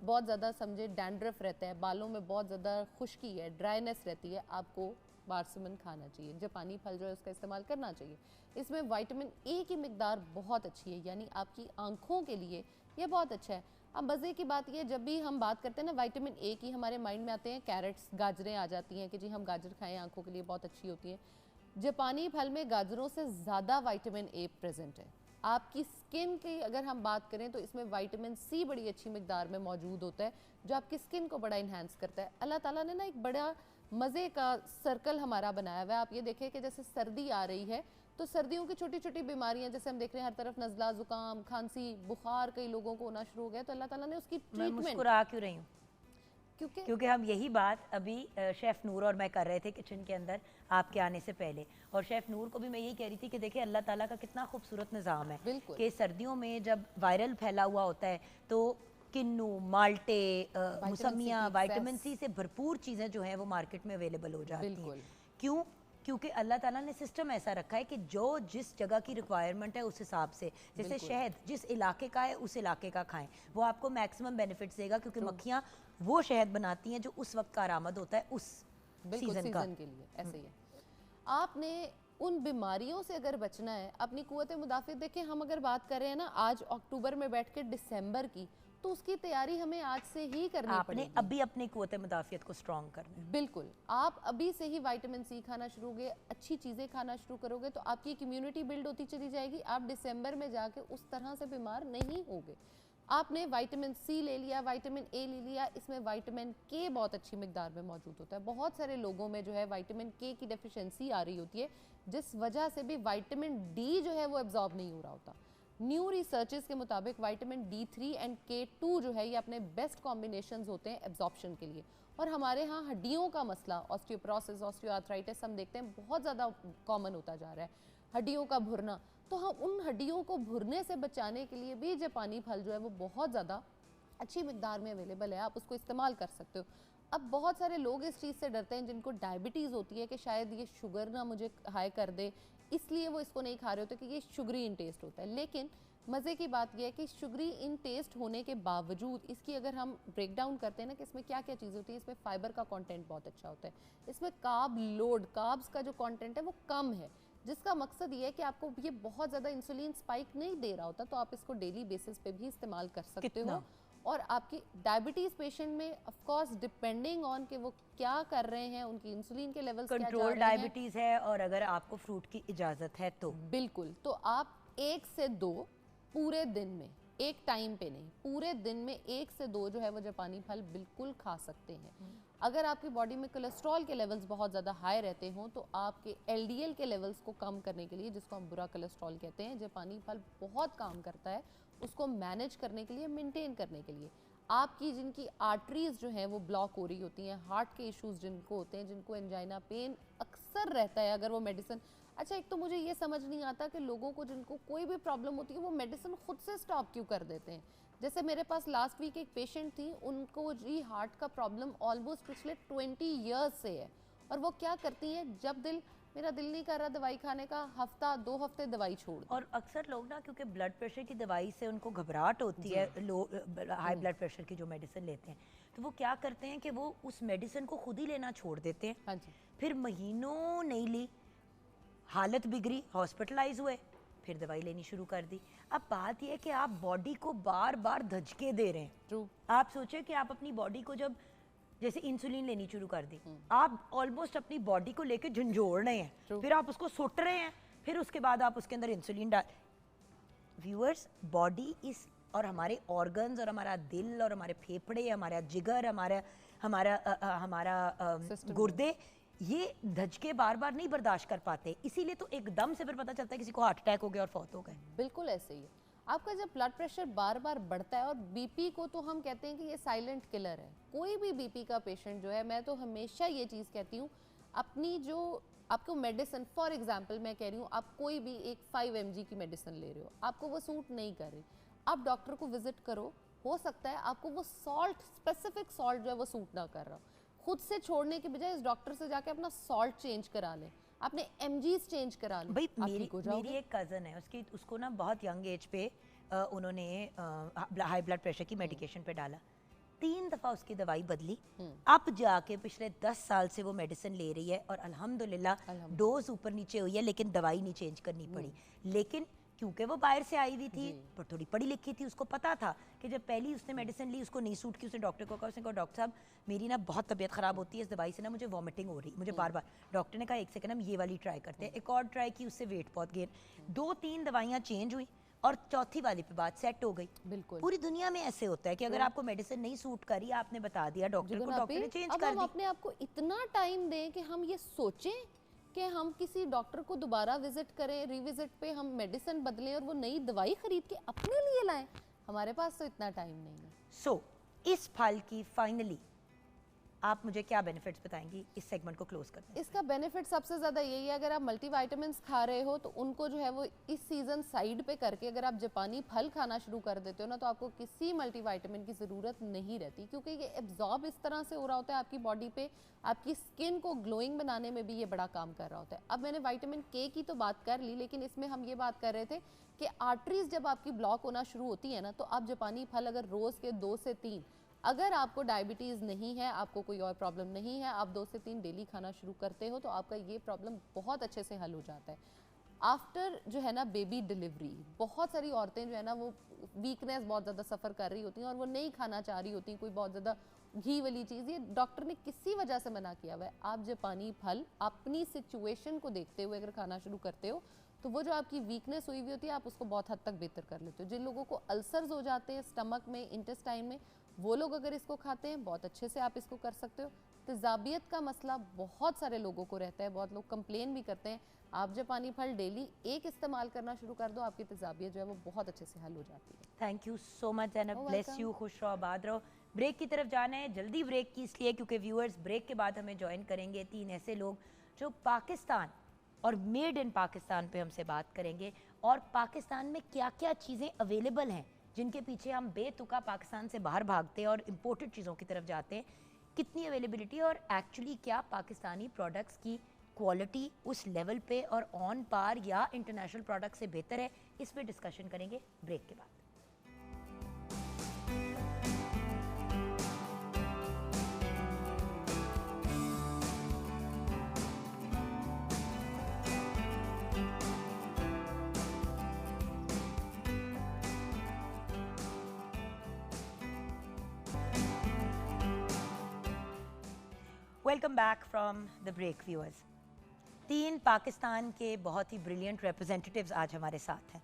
बहुत ज़्यादा समझे डैंड्रफ रहता है, बालों में बहुत ज़्यादा खुश्की है, ड्राइनेस रहती है, आपको पर्सिमन खाना चाहिए। जापानी फल जो है उसका इस्तेमाल करना चाहिए। इसमें विटामिन ए की मिकदार बहुत अच्छी है, यानी आपकी आँखों के लिए ये बहुत अच्छा है। अब मज़े की बात ये, जब भी हम बात करते हैं ना विटामिन ए की, हमारे माइंड में आते हैं कैरेट्स, गाजरें आ जाती हैं कि जी हम गाजर खाएँ, आँखों के लिए बहुत अच्छी होती हैं। जापानी फल में गाजरों से ज़्यादा विटामिन ए प्रेजेंट है। आपकी स्किन की अगर हम बात करें तो इसमें विटामिन सी बड़ी अच्छी मिकदार में मौजूद होता है, जो आपकी स्किन को बड़ा इन्हांस करता है। अल्लाह ताला ने ना एक बड़ा मज़े का सर्कल हमारा बनाया हुआ है। आप ये देखें कि जैसे सर्दी आ रही है तो सर्दियों की छोटी छोटी बीमारियां, जैसे हम देख रहे हैं हर तरफ नज़ला, ज़ुकाम, खांसी, बुखार कई लोगों को होना शुरू हो गया, तो अल्लाह ताला ने उसकी मैं मुस्कुरा क्यों रही हूँ? क्योंकि हम यही बात अभी शेफ़ नूर और मैं कर रहे थे किचन के अंदर आपके आने से पहले, और शेफ़ नूर को भी मैं यही कह रही थी कि देखिए अल्लाह ताला का कितना खूबसूरत निज़ाम है कि सर्दियों में जब वायरल फैला हुआ होता है तो किन्नू, माल्टे, मौसमियाँ, विटामिन सी से भरपूर चीज़ें जो हैं वो मार्केट में अवेलेबल हो जाती हैं। क्यों? क्योंकि अल्लाह ताला ने सिस्टम ऐसा रखा है कि जो जिस जगह की रिक्वायरमेंट है उस हिसाब से, जैसे शहद जिस इलाके का है उस इलाके का खाएं, वो आपको मैक्सिमम बेनिफिट्स देगा, क्योंकि मक्खियाँ वो शहद बनाती हैं जो उस वक्त का आरामद होता है उस सीजन के लिए। ऐसे ही है। आपने उन बीमारियों से अगर बचना है, अपनी कुव्वत मुदाफ़ियत, देखिए हम अगर बात कर रहे हैं ना आज अक्टूबर में बैठ के दिसंबर की, तो उसकी तैयारी हमें आज से ही करनी पड़ेगी। आपने अभी अपनी कुव्वत मुदाफ़ियत को स्ट्रॉन्ग करना है। बिल्कुल, आप अभी से ही विटामिन सी खाना शुरू करोगे, अच्छी चीज़ें खाना शुरू करोगे तो आपकी एक इम्यूनिटी बिल्ड होती चली जाएगी। आप दिसंबर में जाके उस तरह से बीमार नहीं होगे। आपने विटामिन सी ले लिया, विटामिन ए ले लिया, इसमें विटामिन के बहुत अच्छी मिकदार में मौजूद होता है। बहुत सारे लोगों में जो है विटामिन के की डेफिशिएंसी आ रही होती है, जिस वजह से भी विटामिन डी जो है वो एब्जॉर्ब नहीं हो रहा होता। न्यू रिसर्चेस के मुताबिक विटामिन D3 एंड K2 जो है ये अपने बेस्ट कॉम्बिनेशंस होते हैं एब्जॉर्प्शन के लिए। और हमारे यहाँ हड्डियों का मसला, ऑस्टियोपोरोसिस, ऑस्टियोआर्थराइटिस हम देखते हैं बहुत ज़्यादा कॉमन होता जा रहा है, हड्डियों का भुरना। तो हम उन हड्डियों को भुरने से बचाने के लिए भी जापानी फल जो है वो बहुत ज़्यादा अच्छी मिकदार में अवेलेबल है, आप उसको इस्तेमाल कर सकते हो। अब बहुत सारे लोग इस चीज़ से डरते हैं जिनको डायबिटीज़ होती है कि शायद ये शुगर ना मुझे हाई कर दे, इसलिए वो इसको नहीं खा रहे होते कि ये शुगरी इन टेस्ट होता है। लेकिन मज़े की बात यह है कि शुगरी इन टेस्ट होने के बावजूद इसकी अगर हम ब्रेक डाउन करते हैं ना कि इसमें क्या क्या चीज़ें होती हैं, इसमें फाइबर का कंटेंट बहुत अच्छा होता है, इसमें कार्ब लोड, कार्ब्स का जो कंटेंट है वो कम है, जिसका मकसद ये है कि आपको ये बहुत ज़्यादा इंसुलिन स्पाइक नहीं दे रहा होता, तो आप इसको डेली बेसिस पे भी इस्तेमाल कर सकते हो। और आपकी डायबिटीज़ पेशेंट में ऑफ कोर्स डिपेंडिंग ऑन कि वो क्या कर रहे हैं, उनकी इंसुलिन के लेवल्स क्या जा रहे हैं। कंट्रोल डायबिटीज़ है और अगर आपको फ्रूट की इजाज़त है तो बिल्कुल, तो आप 1 से 2 पूरे दिन में, एक टाइम पे नहीं, पूरे दिन में 1 से 2 जो है वो जापानी फल बिल्कुल खा सकते हैं। अगर आपकी बॉडी में कोलेस्ट्रॉल के लेवल्स बहुत ज़्यादा हाई रहते हों तो आपके एलडीएल के लेवल्स को कम करने के लिए, जिसको हम बुरा कोलेस्ट्रॉल कहते हैं, जापानी फल बहुत काम करता है उसको मैनेज करने के लिए, मेंटेन करने के लिए। आपकी जिनकी आर्टरीज जो हैं वो ब्लॉक हो रही होती हैं, हार्ट के इश्यूज जिनको होते हैं, जिनको एंजाइना पेन अक्सर रहता है अगर वो मेडिसिन, अच्छा एक तो मुझे ये समझ नहीं आता कि लोगों को जिनको कोई भी प्रॉब्लम होती है वो मेडिसिन खुद से स्टॉप क्यों कर देते हैं। जैसे मेरे पास लास्ट वीक एक पेशेंट थी, उनको जी हार्ट का प्रॉब्लम ऑलमोस्ट पिछले 20 ईयर्स से है, और वो क्या करती हैं, जब मेरा दिल नहीं कर रहा दवाई खाने का, हफ्ता 2 हफ्ते दवाई छोड़ दो। और अक्सर लोग ना क्योंकि ब्लड प्रेशर की दवाई से उनको घबराहट होती है, लो हाई ब्लड प्रेशर की जो मेडिसिन लेते हैं, तो वो क्या करते हैं कि वो उस मेडिसिन को खुद ही लेना छोड़ देते हैं। हाँ जी, फिर महीनों नहीं ली, हालत बिगड़ी, हॉस्पिटलाइज हुए, फिर दवाई लेनी शुरू कर दी। अब बात यह है कि आप बॉडी को बार बार धचके दे रहे हैं। ट्रू। आप सोचे कि आप अपनी बॉडी को जब जैसे इंसुलिन लेनी शुरू कर दी, आप ऑलमोस्ट अपनी बॉडी को लेके झंझोड़ रहे हैं, फिर आप उसको सुट रहे हैं, फिर उसके बाद आप उसके अंदर इंसुलिन डाल। व्यूअर्स, बॉडी इस और हमारे ऑर्गन्स और हमारा दिल और हमारे फेफड़े, हमारा जिगर, हमारा गुर्दे, ये धचके बार बार नहीं बर्दाश्त कर पाते, इसीलिए तो एकदम से फिर पता चलता है किसी को हार्ट अटैक हो गया और फौत हो गए। बिल्कुल ऐसे ही है। आपका जब ब्लड प्रेशर बार बार बढ़ता है, और बीपी को तो हम कहते हैं कि ये साइलेंट किलर है, कोई भी बीपी का पेशेंट जो है, मैं तो हमेशा ये चीज़ कहती हूँ, अपनी जो आपको मेडिसिन, फॉर एग्जांपल मैं कह रही हूँ, आप कोई भी एक 5 mg की मेडिसिन ले रहे हो, आपको वो सूट नहीं कर रही, आप डॉक्टर को विजिट करो, हो सकता है आपको वो सॉल्ट, स्पेसिफिक सॉल्ट जो है वो सूट ना कर रहा हो, खुद से छोड़ने के बजाय इस डॉक्टर से जाके अपना सॉल्ट चेंज करा लें, अपने mg's चेंज करा लें। भाई मेरी एक कज़न है, उसको ना बहुत यंग एज पे उन्होंने हाई ब्लड प्रेशर की मेडिकेशन पे डाला, 3 दफ़ा उसकी दवाई बदली, अब जाके पिछले 10 साल से वो मेडिसिन ले रही है और अल्हम्दुलिल्लाह डोज ऊपर नीचे हुई है, लेकिन दवाई नहीं चेंज करनी पड़ी। लेकिन क्योंकि वो बाहर से आई हुई थी, पर थोड़ी पढ़ी लिखी थी, उसको पता था कि जब पहली उसने मेडिसिन ली उसको नहीं सूट की, उसने डॉक्टर को कहा, उसने कहा डॉक्टर साहब मेरी ना बहुत तबीयत ख़राब होती है इस दवाई से, ना मुझे वॉमिटिंग हो रही, मुझे बार बार। डॉक्टर ने कहा एक सेकंड हम ये वाली ट्राई करते हैं, एक और ट्राई की, उससे वेट बहुत गेन, 2-3 दवाइयाँ चेंज हुई और चौथी वाली पे बात सेट हो गई। बिल्कुल, पूरी दुनिया में ऐसे होता है कि अगर आपको मेडिसिन नहीं सूट करी, आपने बता दिया डॉक्टर को, डॉक्टर ने चेंज कर हम दी। अपने आप को इतना टाइम दें कि हम ये सोचें कि हम किसी डॉक्टर को दोबारा विजिट करें, रिविजिट पे हम मेडिसिन बदलें और वो नई दवाई खरीद के अपने लिए लाएं, हमारे पास तो इतना टाइम नहीं है। सो इस फल की फाइनली आप मुझे क्या बेनिफिट्स बताएंगी इस सेगमेंट को क्लोज करते हैं? इसका बेनिफिट सबसे ज़्यादा यही है, अगर आप मल्टीविटामिन्स खा रहे हो तो उनको जो है वो इस सीज़न साइड पे करके अगर आप जापानी फल खाना शुरू कर देते हो ना, तो आपको किसी मल्टीविटामिन की ज़रूरत नहीं रहती, क्योंकि ये एब्जॉर्ब इस तरह से हो रहा होता है आपकी बॉडी पे, आपकी स्किन को ग्लोइंग बनाने में भी ये बड़ा काम कर रहा होता है। अब मैंने विटामिन के की तो बात कर ली, लेकिन इसमें हम ये बात कर रहे थे कि आर्टरीज जब आपकी ब्लॉक होना शुरू होती है ना, तो आप जापानी फल अगर रोज़ के 2 से 3, अगर आपको डायबिटीज़ नहीं है, आपको कोई और प्रॉब्लम नहीं है, आप 2 से 3 डेली खाना शुरू करते हो, तो आपका ये प्रॉब्लम बहुत अच्छे से हल हो जाता है। आफ्टर जो है ना बेबी डिलीवरी, बहुत सारी औरतें जो है ना वो वीकनेस बहुत ज़्यादा सफ़र कर रही होती हैं और वो नहीं खाना चाह रही होती कोई बहुत ज़्यादा घी वाली चीज़, ये डॉक्टर ने किसी वजह से मना किया हुआ है। आप जापानी फल अपनी सिचुएशन को देखते हुए अगर खाना शुरू करते हो तो वो जो आपकी वीकनेस हुई हुई होती है आप उसको बहुत हद तक बेहतर कर लेते हो। जिन लोगों को अल्सर्स हो जाते हैं स्टमक में, इंटेस्टाइन में, वो लोग अगर इसको खाते हैं बहुत अच्छे से आप इसको कर सकते हो। तेज़ाबियत का मसला बहुत सारे लोगों को रहता है, बहुत लोग कंप्लेन भी करते हैं। आप जब पानी फल डेली एक इस्तेमाल करना शुरू कर दो, आपकी तेज़ाबियत जो है वो बहुत अच्छे से हल हो जाती है। Thank you so much Zainab, Oh, bless welcome. You, खुश रहो, आबाद रहो। ब्रेक की तरफ जाना है, जल्दी ब्रेक की इसलिए क्योंकि व्यूअर्स ब्रेक के बाद हमें ज्वाइन करेंगे 3 ऐसे लोग जो पाकिस्तान और मेड इन पाकिस्तान पे हमसे बात करेंगे, और पाकिस्तान में क्या क्या चीज़ें अवेलेबल हैं जिनके पीछे हम बेतुका पाकिस्तान से बाहर भागते हैं और इम्पोर्टेड चीज़ों की तरफ जाते हैं, कितनी अवेलेबिलिटी और एक्चुअली क्या पाकिस्तानी प्रोडक्ट्स की क्वालिटी उस लेवल पे और ऑन पार या इंटरनेशनल प्रोडक्ट से बेहतर है, इस पे डिस्कशन करेंगे ब्रेक के बाद। Welcome back from the break viewers. 3 Pakistan के बहुत ही ब्रिलियंट रिप्रेजेंटेटिव्स आज हमारे साथ हैं।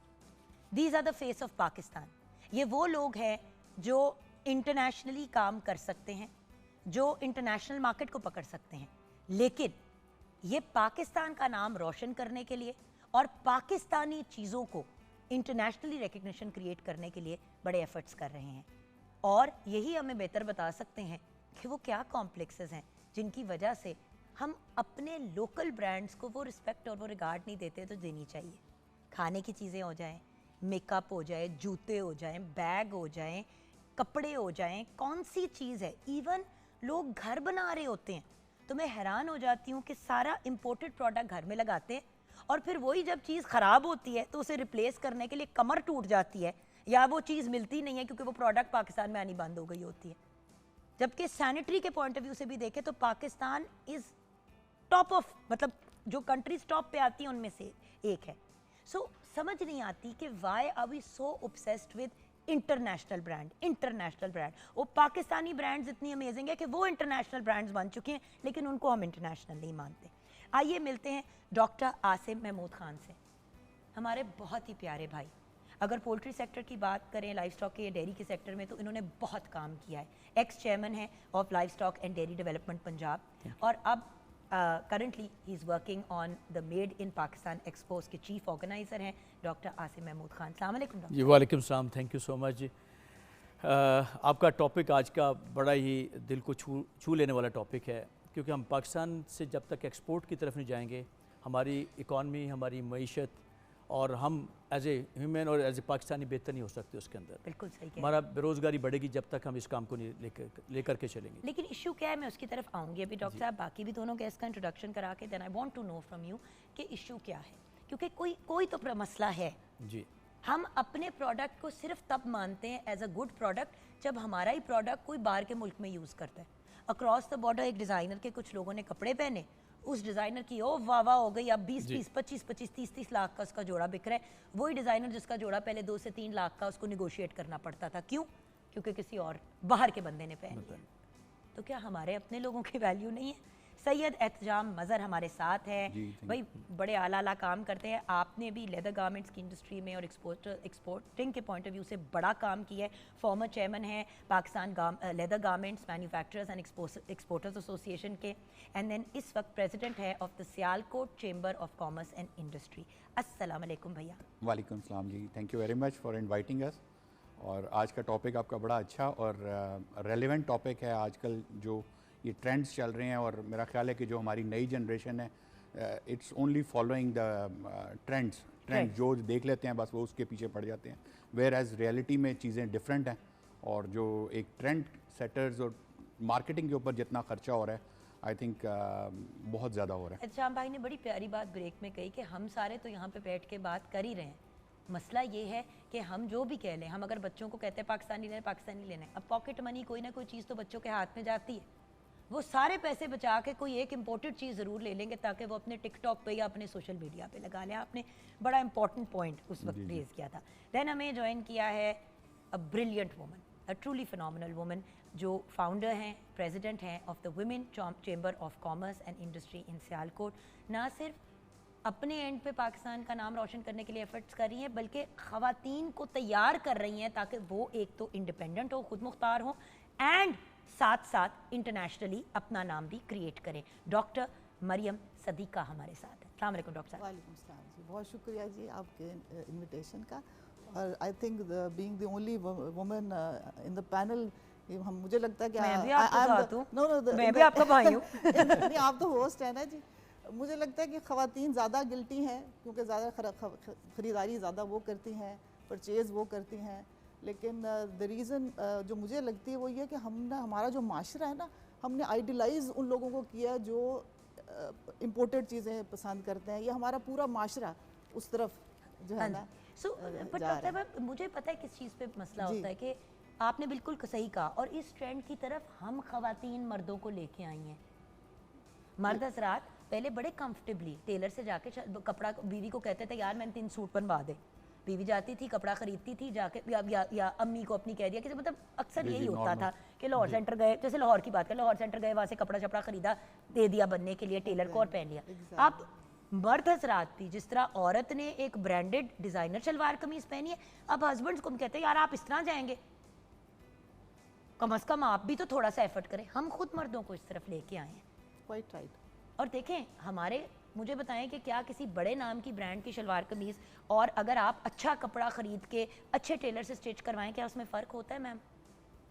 These are the face of Pakistan. ये वो लोग हैं जो इंटरनेशनली काम कर सकते हैं, जो इंटरनेशनल मार्केट को पकड़ सकते हैं, लेकिन ये पाकिस्तान का नाम रोशन करने के लिए और पाकिस्तानी चीज़ों को इंटरनेशनली रिकग्निशन क्रिएट करने के लिए बड़े एफर्ट्स कर रहे हैं। और यही हमें बेहतर बता सकते हैं कि वो क्या कॉम्प्लेक्सेस हैं जिनकी वजह से हम अपने लोकल ब्रांड्स को वो रिस्पेक्ट और वो रिगार्ड नहीं देते, तो देनी चाहिए। खाने की चीज़ें हो जाएं, मेकअप हो जाए, जूते हो जाएं, बैग हो जाएं, कपड़े हो जाएं, कौन सी चीज़ है, इवन लोग घर बना रहे होते हैं तो मैं हैरान हो जाती हूँ कि सारा इम्पोर्टेड प्रोडक्ट घर में लगाते हैं और फिर वही जब चीज़ ख़राब होती है तो उसे रिप्लेस करने के लिए कमर टूट जाती है या वो चीज़ मिलती नहीं है क्योंकि वो प्रोडक्ट पाकिस्तान में आनी बंद हो गई होती है। जबकि सैनिटरी के पॉइंट ऑफ व्यू से भी देखें तो पाकिस्तान इज़ टॉप ऑफ, मतलब जो कंट्रीज टॉप पे आती हैं उनमें से एक है। सो समझ नहीं आती कि why are we so obsessed with international brand. वो पाकिस्तानी ब्रांड्स इतनी अमेजिंग है कि वो इंटरनेशनल ब्रांड्स बन चुके हैं, लेकिन उनको हम इंटरनेशनल नहीं मानते। आइए मिलते हैं डॉक्टर आसिम महमूद खान से, हमारे बहुत ही प्यारे भाई। अगर पोल्ट्री सेक्टर की बात करें, लाइफ स्टॉक के या डेयरी के सेक्टर में, तो इन्होंने बहुत काम किया है। एक्स चेयरमैन है of life stock and dairy development Punjab, और अब currently he is working on the made in Pakistan expose के चीफ ऑर्गेनाइज़र हैं डॉक्टर आसिम महमूद खान। अस्सलाम वालेकुम डॉक्टर। जी वालेकुम सलाम, थैंक यू सो मच जी। आपका टॉपिक आज का बड़ा ही दिल को छू लेने वाला टॉपिक है, क्योंकि हम पाकिस्तान से जब तक एक्सपोर्ट की तरफ नहीं जाएंगे, हमारी इकॉनमी, हमारी मईशत और हम एज ए ह्यूमन और एज ए पाकिस्तानी बेहतर नहीं हो सकते उसके अंदर। बिल्कुल सही कह हमारा बेरोज़गारी बढ़ेगी जब तक हम इस काम को नहीं लेकर के चलेंगे। लेकिन इशू क्या है, मैं उसकी तरफ आऊँगी अभी। डॉक्टर साहब बाकी भी दोनों गेस्ट का इंट्रोडक्शन करा के then I want to know from you कि इशू क्या है, क्योंकि कोई तो मसला है। जी, हम अपने प्रोडक्ट को सिर्फ तब मानते हैं एज अ गुड प्रोडक्ट जब हमारा ही प्रोडक्ट कोई बाहर के मुल्क में यूज़ करता है। अक्रॉस द बॉर्डर एक डिज़ाइनर के कुछ लोगों ने कपड़े पहने, उस डिज़ाइनर की ओ वाह वाह हो गई, अब 20-20, 25-25, 30-30 लाख का उसका जोड़ा बिक रहा है। वही डिज़ाइनर जिसका जोड़ा पहले 2 से 3 लाख का, उसको निगोशिएट करना पड़ता था। क्यों? क्योंकि किसी और बाहर के बंदे ने पहन लिया। तो क्या हमारे अपने लोगों की वैल्यू नहीं है? सैयद एहतजाम मज़हर हमारे साथ है भाई, बड़े आला काम करते हैं। आपने भी लेदर गारमेंट्स की इंडस्ट्री में और एक्सपोर्टिंग के पॉइंट ऑफ व्यू से बड़ा काम किया है। फॉर्मर चेयरमैन है Pakistan leather garments manufacturers and exporters association के, एंड देन इस वक्त प्रेसिडेंट है of the Sialkot chamber of commerce and industry. अस्सलाम वालेकुम भैया। वालेकुम सलाम जी, thank you very much for inviting us. और आज का टॉपिक आपका बड़ा अच्छा और रेलेवेंट टॉपिक है। आजकल जो ये ट्रेंड्स चल रहे हैं, और मेरा ख्याल है कि जो हमारी नई जनरेशन है, it's only following the trend जो देख लेते हैं बस वो उसके पीछे पड़ जाते हैं, वेयर एज रियलिटी में चीज़ें डिफरेंट हैं। और जो एक ट्रेंड सेटर्स और मार्केटिंग के ऊपर जितना खर्चा हो रहा है, आई थिंक बहुत ज़्यादा हो रहा है। एहतजाम भाई ने बड़ी प्यारी बात ब्रेक में कही कि हम सारे तो यहाँ पे बैठ के बात कर ही रहे हैं। मसला ये है कि हम जो भी कह लें, हम अगर बच्चों को कहते हैं पाकिस्तानी लेना है, अब पॉकेट मनी कोई ना कोई चीज़ तो बच्चों के हाथ में जाती है। वो सारे पैसे बचा के कोई एक इम्पोर्टेड चीज़ ज़रूर ले लेंगे ताकि वो अपने टिकटॉक पे या अपने सोशल मीडिया पे लगा लें। आपने बड़ा इंपॉर्टेंट पॉइंट उस वक्त रेज किया था। देन हमें ज्वाइन किया है a brilliant woman, a truly phenomenal woman, जो फाउंडर हैं, प्रेसिडेंट हैं of the women chamber of commerce and industry in Sialkot. ना सिर्फ अपने एंड पे पाकिस्तान का नाम रोशन करने के लिए एफर्ट्स कर रही हैं, बल्कि ख़वातीन को तैयार कर रही हैं ताकि वो एक तो इंडिपेंडेंट हो, खुद मुख्तार हो, एंड साथ साथ इंटरनेशनली अपना नाम भी क्रिएट करें। डॉक्टर मरियम सदीका हमारे साथ है। अस्सलाम वालेकुम डॉक्टर साहब। वालेकुम सलाम जी, बहुत शुक्रिया जी आपके इनविटेशन का। और I think being the only woman in the panel, हम मुझे लगता है कि मैं भी आपके साथ हूँ। नो मैं भी आपका भाई हूँ। नहीं, आप तो होस्ट है ना जी। मुझे लगता है कि ख़वातीन ज़्यादा गिल्टी हैं क्योंकि ज़्यादा ख़रीदारी ज़्यादा वो करती हैं, परचेज़ वो करती हैं। लेकिन द रीज़न जो मुझे लगती है वो ये कि हमने, हमारा जो माशरा है ना, हमने आइडियलाइज उन लोगों को किया जो इम्पोर्टेड चीज़ें पसंद करते हैं। ये हमारा पूरा माशरा उस तरफ जो है ना बट जा रहा है। डॉक्टर मुझे पता है किस चीज़ पे मसला जी। होता है कि आपने बिल्कुल सही कहा, और इस ट्रेंड की तरफ हम ख़वातीन मर्दों को लेके आई हैं। मर्द हजरात पहले बड़े कंफर्टेबली टेलर से जाके कपड़ा, बीवी को कहते थे यार मैंने 3 सूट बनवा दे, बीवी जाती थी कपड़ा खरीदती थी जाके, या अम्मी को अपनी कह दिया कि मतलब अक्सर जी, यही जी, होता normal। था कि लाहौर सेंटर गए, जैसे लाहौर की बात करें, लाहौर सेंटर गए, वहाँ से कपड़ा छपड़ा खरीदा, दे दिया बनने के लिए टेलर को और पहन लिया। अब मर्द हजरात भी, जिस तरह औरत ने एक ब्रांडेड डिजाइनर शलवार कमीज पहनी है, अब हस्बैंड्स को हम कहते हैं यार आप इस तरह जाएंगे, कम अज कम आप भी तो थोड़ा सा एफर्ट करें। हम खुद मर्दों को इस तरफ लेके आए हैं। Quite right. और देखें हमारे, मुझे बताएं कि क्या किसी बड़े नाम की ब्रांड की शलवार कमीज और अगर आप अच्छा कपड़ा खरीद के अच्छे टेलर से स्टिच करवाएं, क्या उसमें फ़र्क होता है मैम?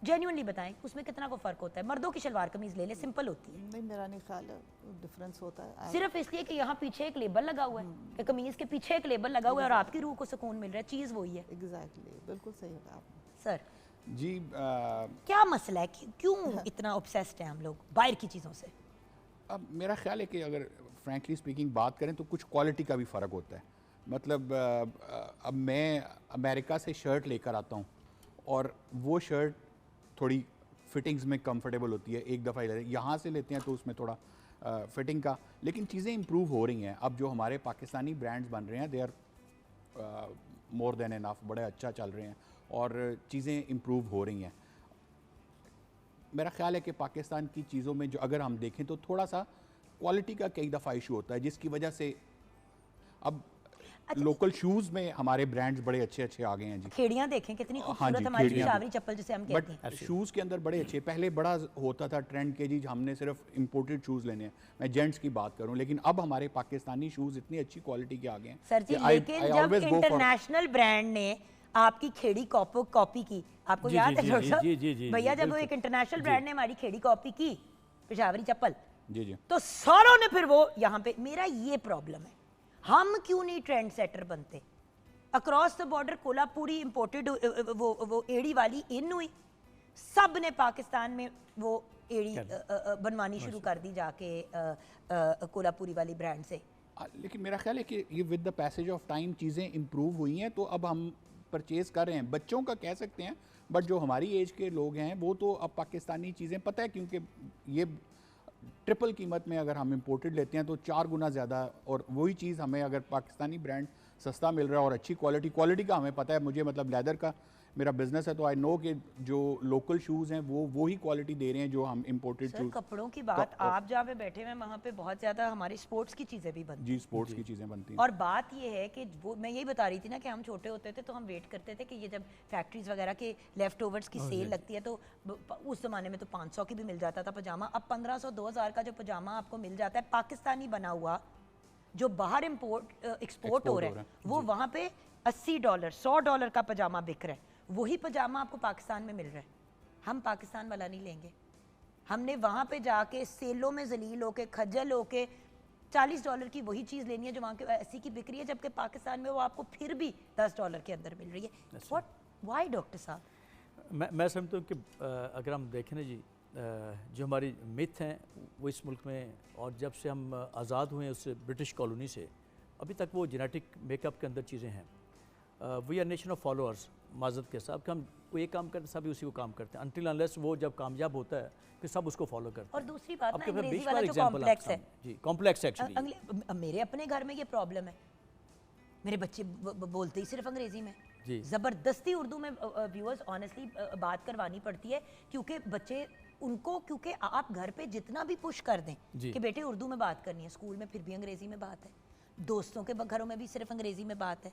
जेन्युइनली बताएं उसमें कितना को फ़र्क होता है? मर्दों की शलवार कमीज ले ले, सिंपल होती है, नहीं, मेरा नहीं ख्याल है डिफरेंस होता है। सिर्फ इसलिए कि यहाँ पीछे एक लेबल लगा हुआ है, कि कमीज के पीछे एक लेबल लगा हुआ है और आपकी रूह को सुकून मिल रहा है, चीज़ वही है। एग्जैक्टली, बिल्कुल सही कहा आपने। सर जी क्या मसला है क्यों इतना ऑब्सेस्ड हैं हम लोग बाहर की चीज़ों से? अब मेरा ख्याल है कि अगर फ्रैंकली स्पीकिंग बात करें तो कुछ क्वालिटी का भी फ़र्क होता है। मतलब अब मैं अमेरिका से शर्ट लेकर आता हूँ और वो शर्ट थोड़ी फिटिंग्स में कंफर्टेबल होती है, एक दफ़ा यहाँ से लेते हैं तो उसमें थोड़ा फिटिंग का, लेकिन चीज़ें इम्प्रूव हो रही हैं। अब जो हमारे पाकिस्तानी ब्रांड्स बन रहे हैं they are more than enough, बड़े अच्छा चल रहे हैं और चीज़ें इम्प्रूव हो रही हैं। मेरा ख्याल है कि पाकिस्तान की चीज़ों में जो अगर हम देखें तो थोड़ा सा क्वालिटी का कई दफ़ा इशू होता है, जिसकी वजह से अब लोकल शूज़ में हमारे ब्रांड्स बड़े अच्छे अच्छे आ गए हैं जी। खेड़ियाँ देखें कितनी हाँ खूबसूरत जी, हमारी खेड़ियाँ पिशावरी चप्पल जिसे हम कहते हैं। बट शूज़ के अंदर बड़े अच्छे, पहले बड़ा होता था ट्रेंड के जी हमने सिर्फ इम्पोर्टेड शूज़ लेने हैं, मैं जेंट्स की बात करूं, लेकिन अब हमारे पाकिस्तानी शूज़ इतनी अच्छी क्वालिटी के आ गए हैं। सर जी, कि I लेकिन जब always go for- international brand ने आपकी खेड़ी कॉपी की, आपको जी, याद जी, है जी, डॉक्टर जी, जी, जी, साहब? भैया जी, जब वो बिल्कुल। एक इंटरनेशनल ब्रांड ने हमारी खेड़ी कॉपी की पिशावरी चप्पल, जी जी तो सारों ने फिर वो यहाँ पे, मेरा ये प्रॉब्लम है, हम क्यों नहीं ट्रेंड सेटर बनते? Across the border Kolhapuri imported वो एड़ी वाली इन हुई, सब ने पाकिस्तान में वो एड़ी बनवानी शुरू कर दी जाके कोल्हापुरी वाली ब्रांड से। लेकिन मेरा ख्याल है कि ये with the passage of time चीज़ें इम्प्रूव हुई हैं, तो अब हम परचेज़ कर रहे हैं। बच्चों का कह सकते हैं, बट जो हमारी एज के लोग हैं वो तो अब पाकिस्तानी चीज़ें पता है, क्योंकि ये ट्रिपल कीमत में अगर हम इंपोर्टेड लेते हैं तो 4 गुना ज़्यादा, और वही चीज़ हमें अगर पाकिस्तानी ब्रांड सस्ता मिल रहा है और अच्छी क्वालिटी का हमें पता है। मुझे मतलब लेदर का मेरा बिजनेस है तो आई नो कि जो लोकल शूज़ हैं वो ही क्वालिटी दे रहे हैं जो हम इंपोर्टेड सर शूज़। कपड़ों की बात, आप जहाँ पे बैठे हुए वहाँ पे बहुत ज़्यादा हमारी स्पोर्ट्स की चीज़ें भी बनती जी, स्पोर्ट्स की चीज़ें बनती हैं। और बात ये है कि वो मैं यही बता रही थी ना कि हम छोटे होते थे तो हम वेट करते थे कि ये जब फैक्ट्रीज वगैरह के लेफ्ट ओवर्स की सेल लगती है तो उस ज़माने में तो 500 की भी मिल जाता था पजामा, अब 1500-2000 का जो पजामा आपको मिल जाता है पाकिस्तानी बना हुआ, जो बाहर एक्सपोर्ट हो रहा है, वो वहाँ पे $80 $100 का पजामा बिक रहा है, वही पजामा आपको पाकिस्तान में मिल रहा है। हम पाकिस्तान वाला नहीं लेंगे, हमने वहाँ पे जाके सेलों में जलील होके खज्जल होके $40 की वही चीज़ लेनी है जो वहाँ के 80 की बिक रही है, जबकि पाकिस्तान में वो आपको फिर भी $10 के अंदर मिल रही है। व्हाट व्हाई डॉक्टर साहब? मैं समझता हूँ कि अगर हम देखें ना जी, जो हमारी मिथ हैं वो इस मुल्क में, और जब से हम आज़ाद हुए हैं उससे ब्रिटिश कॉलोनी से अभी तक वो जेनेटिक मेकअप के अंदर चीज़ें हैं। We are nation of followers, माजत के साथ हम वो एक काम करते सभी उसी को काम करते हैं, अनटिल अनलेस वो जब कामयाब होता है फिर सब उसको फॉलो करते हैं। और दूसरी बात ना, आपके पास अंग्रेजी 20 बार वाला जो एग्जाम्पल कॉम्प्लेक्स है जी, कॉम्प्लेक्स एक्चुअली मेरे अपने घर में ये प्रॉब्लम है, मेरे बच्चे बोलते ही सिर्फ अंग्रेजी में, जी। ज़बरदस्ती उर्दू में व्यूअर्स ऑनेस्टली बात करवानी पड़ती है, क्योंकि बच्चे उनको, क्योंकि आप घर पे जितना भी पुश कर दें जी। कि बेटे उर्दू में बात करनी है, स्कूल में फिर भी अंग्रेजी में बात है। दोस्तों के घरों में भी सिर्फ अंग्रेज़ी में बात है।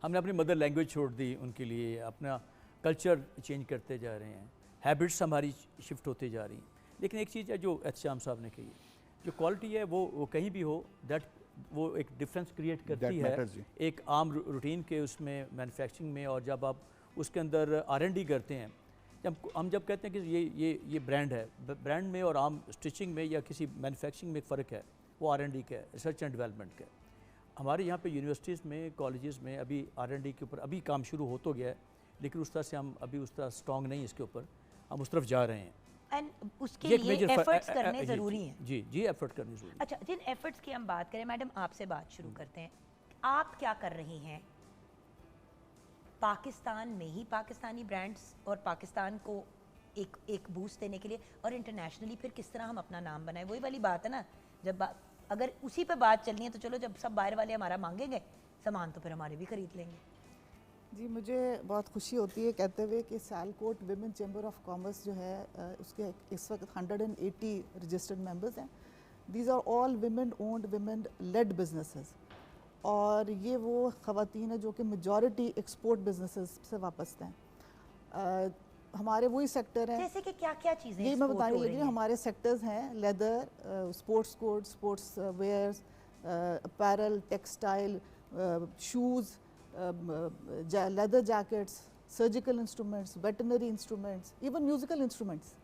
हमने अपनी मदर लैंग्वेज छोड़ दी उनके लिए, अपना कल्चर चेंज करते जा रहे हैं, हैबिट्स हमारी शिफ्ट होती जा रही हैं। लेकिन एक चीज़ है जो एहतशाम साहब ने कही, जो क्वालिटी है वो कहीं भी हो, दैट वो एक डिफरेंस क्रिएट करती है एक आम रूटीन के उसमें मैन्युफैक्चरिंग में। और जब आप उसके अंदर R&D करते हैं, जब कहते हैं कि ये ब्रांड है, ब्रांड में और आम स्टिचिंग में या किसी मैन्युफैक्चरिंग में एक फ़र्क है, वो R&D का है, रिसर्च एंड डेवलपमेंट का है। हमारे यहाँ पे यूनिवर्सिटीज़ में, कॉलेजेस में अभी R&D के ऊपर अभी काम शुरू हो तो गया है, लेकिन उस तरह से हम अभी उस तरह स्ट्रॉन्ग नहीं, इसके ऊपर हम उस तरफ जा रहे हैं। एंड उसके लिए एफर्ट्स करने ज़रूरी हैं। जी एफर्ट करने ज़रूरी। अच्छा, जिन एफर्ट्स की हम बात करें, मैडम आपसे बात शुरू करते हैं। आप क्या कर रही हैं पाकिस्तान में ही पाकिस्तानी ब्रांड्स और पाकिस्तान को एक बूस्ट देने के लिए, और इंटरनेशनली फिर किस तरह हम अपना नाम बनाएं? वही वाली बात है ना, जब अगर उसी पे बात चलनी है तो चलो, जब सब बाहर वाले हमारा मांगेंगे सामान तो फिर हमारे भी खरीद लेंगे। जी, मुझे बहुत खुशी होती है कहते हुए कि Sialkot women chamber of commerce जो है उसके इस वक्त 180 रजिस्टर्ड मेंबर्स हैं। These are all women owned, women led businesses, और ये वो ख़वातीन हैं जो कि मेजॉरिटी एक्सपोर्ट बिजनेसेस से वाबस्ता हैं। हमारे वही सेक्टर हैं, जैसे कि क्या क्या चीज़ें ये मैं बताने लगी हूँ। हमारे सेक्टर्स हैं leather, sports coat, sports wears, apparel, textile, shoes, leather jackets, surgical instruments, veterinary instruments, even musical instruments.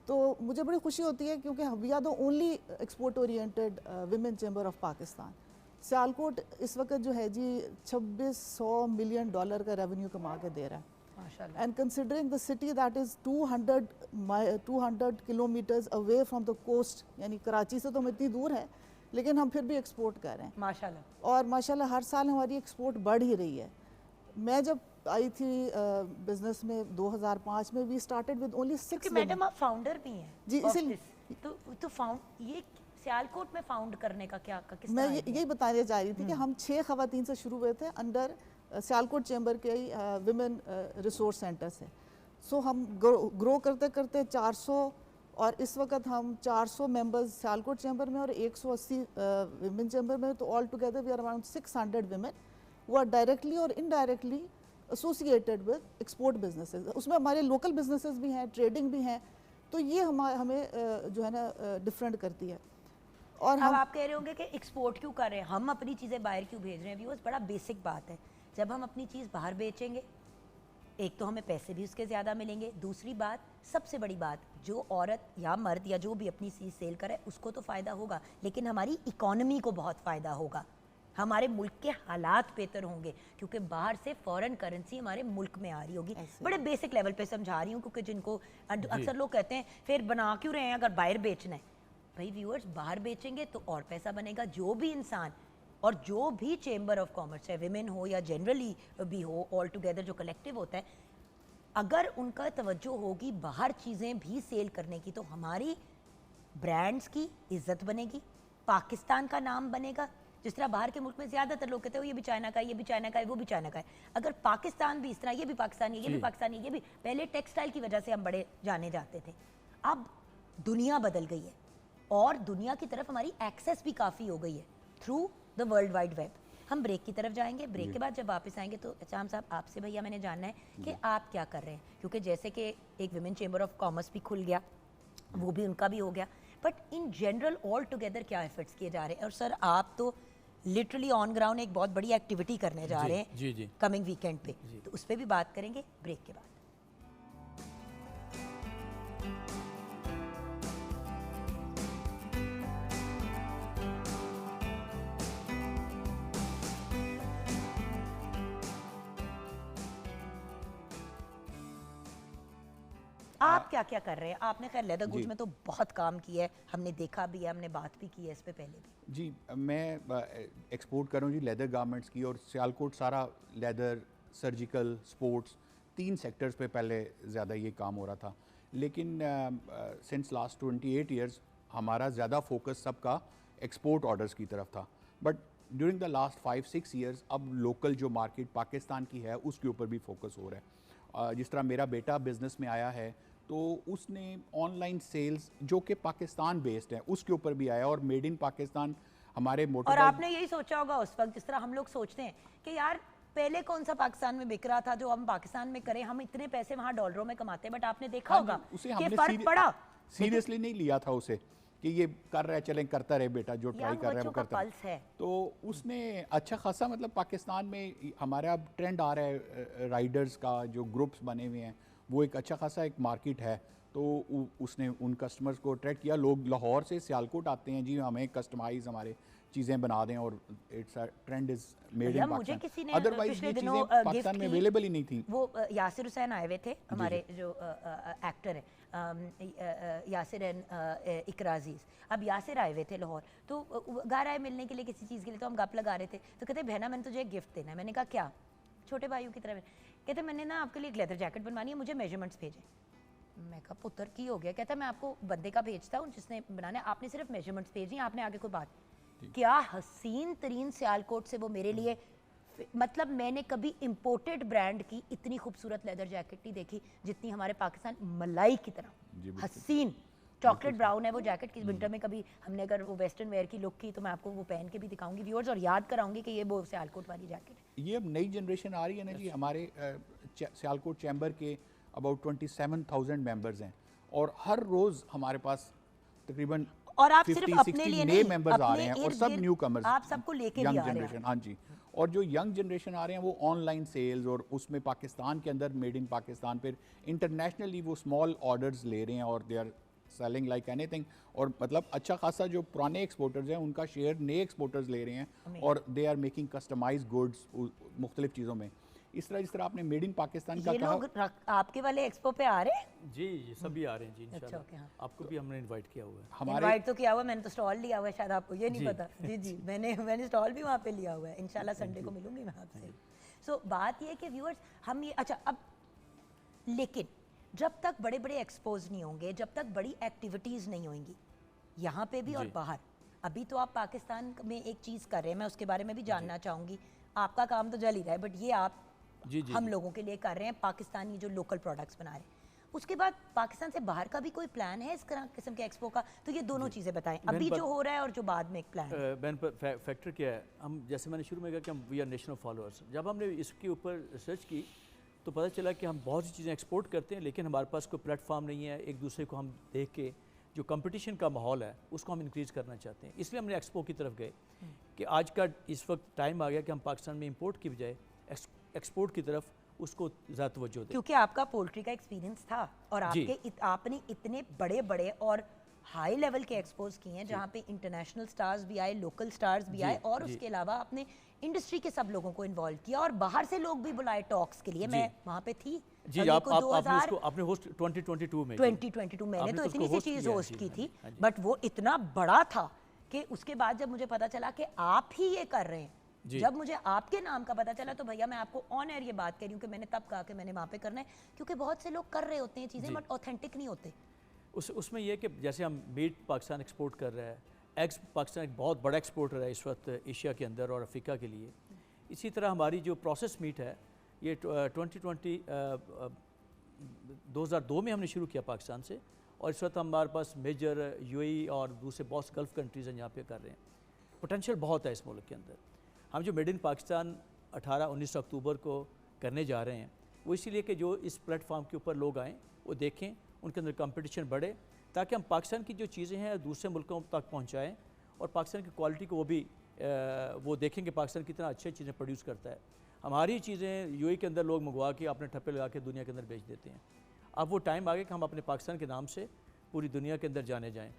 तो मुझे बड़ी खुशी होती है क्योंकि we are the only export oriented women chamber of Pakistan. Sialkot इस वक्त जो है जी $2600 मिलियन का रेवेन्यू कमा के दे रहा है। And considering the city that is 200 kilometres away from the coast, यानी कराची से तो हम इतनी दूर है, लेकिन हम फिर भी एक्सपोर्ट कर रहे हैं माशाल्लाह। और माशाल्लाह हर साल हमारी एक्सपोर्ट बढ़ ही रही है। मैं जब आई थी बिजनेस में 2005 में, we started with only 6। Madam आप फाउंडर भी हैं जी, इसीलिए तो ये सियालकोट में फाउंड करने का क्या किस मैं यही बताने जा रही थी कि हम 6 ख़वातीन से शुरू हुए थे अंडर सियालकोट चैम्बर के विमेन रिसोर्स सेंटर से। सो हम ग्रो करते करते 400, और इस वक्त हम 400 मेंबर्स सियालकोट चैम्बर में और 180 विमेन चैम्बर में। तो all together we are around 600 women who are directly और indirectly associated with export businesses. उसमें हमारे लोकल बिजनेसेस भी हैं, ट्रेडिंग भी हैं। तो ये हमें जो है ना डिफरेंट करती है। और अब आप कह रहे होंगे कि एक्सपोर्ट क्यों कर रहे हैं, हम अपनी चीज़ें बाहर क्यों भेज रहे हैं? व्यूअर्स, बड़ा बेसिक बात है, जब हम अपनी चीज़ बाहर बेचेंगे, एक तो हमें पैसे भी उसके ज़्यादा मिलेंगे, दूसरी बात, सबसे बड़ी बात, जो औरत या मर्द या जो भी अपनी चीज़ सेल करे उसको तो फ़ायदा होगा, लेकिन हमारी इकॉनमी को बहुत फ़ायदा होगा, हमारे मुल्क के हालात बेहतर होंगे, क्योंकि बाहर से फॉरेन करेंसी हमारे मुल्क में आ रही होगी। बड़े बेसिक लेवल पे समझा रही हूँ, क्योंकि जिनको अक्सर लोग कहते हैं फिर बना क्यों रहे हैं अगर बाहर बेचना है। भाई व्यूअर्स, बाहर बेचेंगे तो और पैसा बनेगा। जो भी इंसान और जो भी चेंबर ऑफ कॉमर्स है, विमेन हो या जनरली भी हो, ऑल टुगेदर जो कलेक्टिव होता है, अगर उनका तवज्जो होगी बाहर चीज़ें भी सेल करने की, तो हमारी ब्रांड्स की इज्जत बनेगी, पाकिस्तान का नाम बनेगा। जिस तरह बाहर के मुल्क में ज़्यादातर लोग कहते हैं ये भी चाइना का है, ये भी चाइना का है, वो भी चाइना का है। अगर पाकिस्तान भी इस तरह, ये भी पाकिस्तानी है, ये भी पाकिस्तानी है, ये भी, पहले टेक्सटाइल की वजह से हम बड़े जाने जाते थे, अब दुनिया बदल गई है और दुनिया की तरफ हमारी एक्सेस भी काफ़ी हो गई है through the world wide web. हम ब्रेक की तरफ जाएंगे, ब्रेक के बाद जब वापस आएंगे तो एहतशाम साहब आपसे भैया मैंने जानना है कि आप क्या कर रहे हैं, क्योंकि जैसे कि एक विमेन चेंबर ऑफ कॉमर्स भी खुल गया, वो भी उनका भी हो गया, but in general all together क्या एफर्ट्स किए जा रहे हैं? और सर आप तो लिटरली ऑन ग्राउंड एक बहुत बड़ी एक्टिविटी करने जा रहे हैं कमिंग वीकेंड पे, तो उस पर भी बात करेंगे ब्रेक के बाद। आप क्या क्या कर रहे हैं? आपने खैर लेदर गुड्स में तो बहुत काम किया है, हमने देखा भी है, हमने बात भी की है इस पे पहले भी। जी, मैं एक्सपोर्ट कर रहा हूँ जी लेदर गारमेंट्स की, और सियालकोट सारा लेदर, सर्जिकल, स्पोर्ट्स, 3 सेक्टर्स पे पहले ज़्यादा ये काम हो रहा था। लेकिन सिंस लास्ट 28 ईयर्स हमारा ज़्यादा फोकस सबका एक्सपोर्ट ऑर्डर्स की तरफ था, but during the last 5-6 years अब लोकल जो मार्केट पाकिस्तान की है उसके ऊपर भी फोकस हो रहा है। जिस तरह मेरा बेटा बिज़नेस में आया है तो उसने ऑनलाइन सेल्स जो कि पाकिस्तान बेस्ड है उसके ऊपर भी आया, और मेड इन पाकिस्तान हमारे और मोटर आपने यही सोचा होगा उस वक्त जिस तरह हम लोग सोचते हैं कि यार पहले कौन सा पाकिस्तान में बिक रहा था जो हम पाकिस्तान में करें, हम इतने पैसे वहाँ डॉलरों में कमाते हैं, बट आपने देखा हाँ होगा जी, उसे कि हमने फर्क पड़ा। सीरियसली नहीं लिया था उसे कि ये कर रहा है, चलें करता रहे बेटा, जो ट्राई यंग कर रहा है बच्चों वो का करता रहे। पल्स है। तो उसने अच्छा खासा मतलब पाकिस्तान में हमारा अब ट्रेंड आ रहा है राइडर्स का, जो ग्रुप्स बने हुए हैं वो एक अच्छा खासा एक मार्केट है। तो उसने उन कस्टमर्स को अट्रैक्ट किया। लोग लाहौर से सियालकोट आते हैं जी, हमें कस्टमाइज हमारे चीज़ें बना दें, और इट्स ट्रेंड इज मेड भैया इन मुझे पाकिस्तान। किसी ने अदरवाइज पिछले ये दिनों चीज़ें गिफ्ट पाकिस्तान में की, अवेलेबल ही नहीं थी। वो यासिर हुसैन आए हुए थे हमारे जो एक्टर है यासिर एंड इकरा अजीज़। अब यासिर आए हुए थे लाहौर, तो गा रहा है मिलने के लिए किसी चीज़ के लिए, तो हम गप लगा रहे थे, तो कहते बहना मैंने तुझे एक गिफ्ट देना है। मैंने कहा क्या? छोटे भाइयों की तरह। कहते मैंने ना आपके लिए एक लेदर जैकेट बनवानी है, मुझे मेजरमेंट्स भेजे। मैं कहा पुत्र की हो गया? कहता मैं आपको बंदे का भेजता हूँ जिसने बनाना है, आपने सिर्फ मेजरमेंट्स भेजी, आपने आगे कोई बात। क्या हसीन तरीन सियालकोट से वो मेरे लिए, मतलब मैंने कभी इंपोर्टेड ब्रांड की इतनी खूबसूरत लेदर जैकेट नहीं देखी जितनी हमारे पाकिस्तान, मलाई की तरह हसीन चॉकलेट ब्राउन है वो जैकेट की। विंटर में कभी हमने अगर वो वेस्टर्न वेयर की लुक की तो मैं आपको वो पहन के भी दिखाऊंगी व्यूअर्स, और याद कराऊंगी कि ये वो सियालकोट वाली जैकेट है। ये अब नई जनरेशन आ रही है ना जी। हमारे सियालकोट चैम्बर के अबाउट 27,000 मेंबर्स हैं, और हर रोज़ हमारे पास तकरीबन और आप 50, सिर्फ अपने 60 लिए नए नहीं, मेंबर्स आ अपने रहे हैं, और इर्द सब गिर्द न्यू कमर्स, आप सबको लेके भी यंग आ रहे हैं। जनरेशन। हाँ जी, और जो यंग जनरेशन आ रहे हैं वो ऑनलाइन सेल्स, और उसमें पाकिस्तान के अंदर मेड इन पाकिस्तान, फिर इंटरनेशनली वो स्मॉल ऑर्डर्स ले रहे हैं, और they are selling like anything. और मतलब अच्छा खासा जो पुराने एक्सपोर्टर्स हैं उनका शेयर नए एक्सपोर्टर्स ले रहे हैं, और they are making customise goods मुख्तलिफ चीज़ों में। इस तरह जिस तरह आपने मेड इन पाकिस्तान का ये कहा, लोग आपके वाले एक्सपो पे आ रहे हैं? जी ये सभी आ रहे हैं जी इंशाल्लाह। ओके, हाँ। आपको भी हमने इनवाइट किया हुआ है। हमारे इनवाइट तो किया हुआ है, मैंने तो स्टॉल लिया हुआ है, शायद आपको ये नहीं जी। पता। जी जी, मैंने स्टॉल भी वहाँ पे लिया हुआ है। इंशाल्लाह संडे को मिलूंगी मैं आपसे। सो बात ये है कि व्यूअर्स हम ये अच्छा अब, लेकिन जब तक बड़े बड़े एक्सपोज नहीं होंगे, जब तक बड़ी एक्टिविटीज़ नहीं होंगी यहाँ पे भी और जी। बाहर, अभी तो आप पाकिस्तान में एक चीज़ कर रहे हैं, मैं उसके बारे में भी जानना चाहूँगी। आपका काम तो जल ही रहा है, बट ये आप जी जी हम जी। लोगों के लिए कर रहे हैं, पाकिस्तानी जो लोकल प्रोडक्ट्स बना रहे हैं। उसके बाद पाकिस्तान से बाहर का भी कोई प्लान है इस तरह किस्म के एक्सपो का? तो ये दोनों चीज़ें बताएं, अभी जो हो रहा है और जो बाद में एक प्लान है। बैन पर फैक्टर क्या है, हम जैसे मैंने शुरू में कहा कि हम वी आर नेशनल फॉलोअर्स। जब हमने इसके ऊपर रिसर्च की तो पता चला कि हम बहुत सी चीज़ें एक्सपोर्ट करते हैं, लेकिन हमारे पास कोई प्लेटफॉर्म नहीं है। एक दूसरे को हम देख के जो कंपटीशन का माहौल है उसको हम इंक्रीज़ करना चाहते हैं, इसलिए हमने एक्सपो की तरफ गए कि आज का इस वक्त टाइम आ गया कि हम पाकिस्तान में इंपोर्ट की बजाय एक्सपोर्ट की तरफ उसको ज़्यादा तवज्जो दें। क्योंकि आपका पोल्ट्री का एक्सपीरियंस था और जी। आपने इतने बड़े बड़े और हाई लेवल के एक्सपोज किए हैं जहाँ पे इंटरनेशनल स्टार्स भी आए, लोकल स्टार्स भी जी, आए, और जी। उसके अलावा आपने इंडस्ट्री के सब लोगों को इन्वॉल्व किया और बाहर से लोग भी बुलाए टॉक्स के लिए। जी। मैं वहाँ पे थी जी अभी आप को आपने 2000 उसको आपने होस्ट 2022 में जी। 2022 मैंने आपने तो तो उसको इतनी सी host चीज़ किया है, होस्ट जी, की हाँ थी, जी, हाँ जी। बट वो इतना बड़ा था कि उसके बाद जब मुझे पता चला कि आप ही ये कर रहे हैं, जी। जब मुझे आपके नाम का पता चला, तो भैया मैं आपको ऑन एयर ये बात कर रही हूँ कि मैंने तब कहा कि मैंने वहाँ पे करना है, क्योंकि बहुत से लोग कर रहे होते हैं चीज़ें जी। बट ऑथेंटिक नहीं होते। उसमें यह कि जैसे हम मीट पाकिस्तान एक्सपोर्ट कर रहा है, एग्स पाकिस्तान एक बहुत बड़ा एक्सपोर्टर है इस वक्त एशिया के अंदर और अफ्रीका के लिए। इसी तरह हमारी जो प्रोसेस मीट है ये 2002 में हमने शुरू किया पाकिस्तान से, और इस वक्त हमारे पास मेजर यूएई और दूसरे बहुत गल्फ कंट्रीज़ हैं यहाँ पे कर रहे हैं। पोटेंशियल बहुत है इस मुल्क के अंदर। हम जो मेड इन पाकिस्तान 18-19 अक्टूबर को करने जा रहे हैं वो इसीलिए कि जो इस प्लेटफॉर्म के ऊपर लोग आएँ, वो देखें, उनके अंदर कंपटीशन बढ़े, ताकि हम पाकिस्तान की जो चीज़ें हैं दूसरे मुल्कों तक पहुँचाएँ, और पाकिस्तान की क्वालिटी को वो देखें कि पाकिस्तान कितना अच्छी चीज़ें प्रोड्यूस करता है। हमारी चीज़ें यूएई के अंदर लोग मंगवा के अपने ठप्पे लगा के दुनिया के अंदर बेच देते हैं। अब वो टाइम आ गया कि हम अपने पाकिस्तान के नाम से पूरी दुनिया के अंदर जाने जाएँ।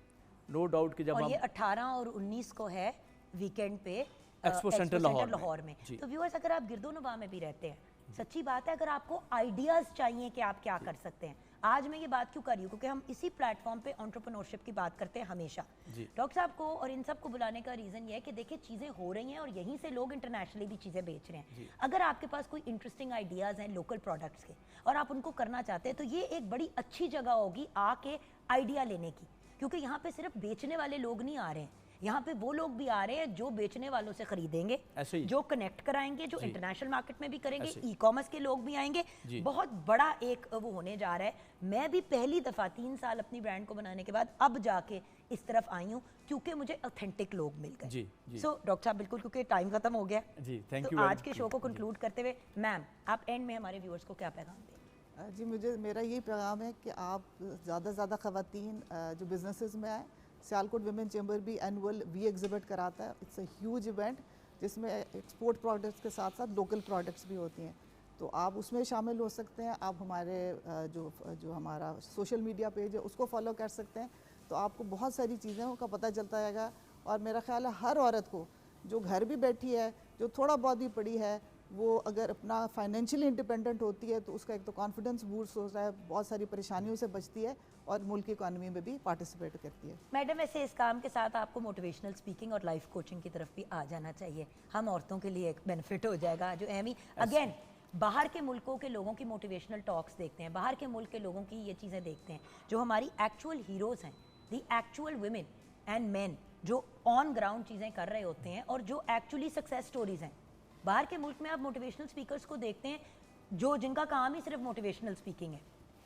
नो डाउट कि जब और हम ये 18 और 19 को है वीकेंड पे एक्सपो सेंटर लाहौर में। जी। तो व्यूअर्स अगर आप गिरदोनवा में भी रहते हैं, सच्ची बात है, अगर आपको आइडियाज़ चाहिए कि आप क्या कर सकते हैं, आज मैं ये बात क्यों कर रही हूँ क्योंकि हम इसी प्लेटफॉर्म पे एंटरप्रेन्योरशिप की बात करते हैं हमेशा। जी। डॉक्टर साहब को और इन सब को बुलाने का रीज़न ये है कि देखिए चीज़ें हो रही हैं और यहीं से लोग इंटरनेशनली भी चीज़ें बेच रहे हैं। अगर आपके पास कोई इंटरेस्टिंग आइडियाज़ हैं लोकल प्रोडक्ट्स के और आप उनको करना चाहते हैं, तो ये एक बड़ी अच्छी जगह होगी आके आइडिया लेने की, क्योंकि यहाँ पे सिर्फ बेचने वाले लोग नहीं आ रहे हैं, यहाँ पे वो लोग भी आ रहे हैं जो बेचने वालों से खरीदेंगे, ऐसे ही। जो कनेक्ट कराएंगे, जो जी। इंटरनेशनल मार्केट में भी करेंगे, ऐसे। ई कॉमर्स के लोग भी आएंगे। जी। बहुत बड़ा एक वो होने जा रहा है। मैं भी पहली दफ़ा 3 साल अपनी ब्रांड को बनाने के बाद अब जाके इस तरफ आई हूँ क्योंकि मुझे ऑथेंटिक लोग मिल गए। जी, जी। सो डॉक्टर साहब बिल्कुल, क्योंकि टाइम खत्म हो गया, जी, थैंक तो यू। आज के शो को कंक्लूड करते हुए मैम आप एंड में हमारे व्यूअर्स को क्या पैगाम दें? जी मेरा यही पैगाम है कि आप ज़्यादा से ज़्यादा ख़वातीन जो बिजनेसेस में आए। सियालकोट विमेन चैम्बर भी एनुअल वी एग्जिबिट कराता है। इट्स अ ह्यूज इवेंट जिसमें एक्सपोर्ट प्रोडक्ट्स के साथ साथ लोकल प्रोडक्ट्स भी होती हैं, तो आप उसमें शामिल हो सकते हैं। आप हमारे जो हमारा सोशल मीडिया पेज है उसको फॉलो कर सकते हैं, तो आपको बहुत सारी चीज़ों का पता चलता जाएगा। और मेरा ख्याल है हर औरत को जो घर भी बैठी है, जो थोड़ा बहुत भी पड़ी है, वो अगर अपना फाइनेंशियली इंडिपेंडेंट होती है तो उसका एक तो कॉन्फिडेंस बूस्ट होता है, बहुत सारी परेशानियों से बचती है और मुल्क की इकॉनमी में भी पार्टिसिपेट करती है। मैडम वैसे इस काम के साथ आपको मोटिवेशनल स्पीकिंग और लाइफ कोचिंग की तरफ भी आ जाना चाहिए। हम औरतों के लिए एक बेनिफिट हो जाएगा। जो एमी अगेन बाहर के मुल्कों के लोगों की मोटिवेशनल टॉक्स देखते हैं, बाहर के मुल्क के लोगों की ये चीज़ें देखते हैं, जो हमारी एक्चुअल हीरोज़ हैं, the actual women and man जो ऑन ग्राउंड चीज़ें कर रहे होते हैं और जो एक्चुअली सक्सेस स्टोरीज हैं। बाहर के मुल्क में आप मोटिवेशनल स्पीकर्स को देखते हैं जो जिनका काम ही सिर्फ मोटिवेशनल स्पीकिंग है।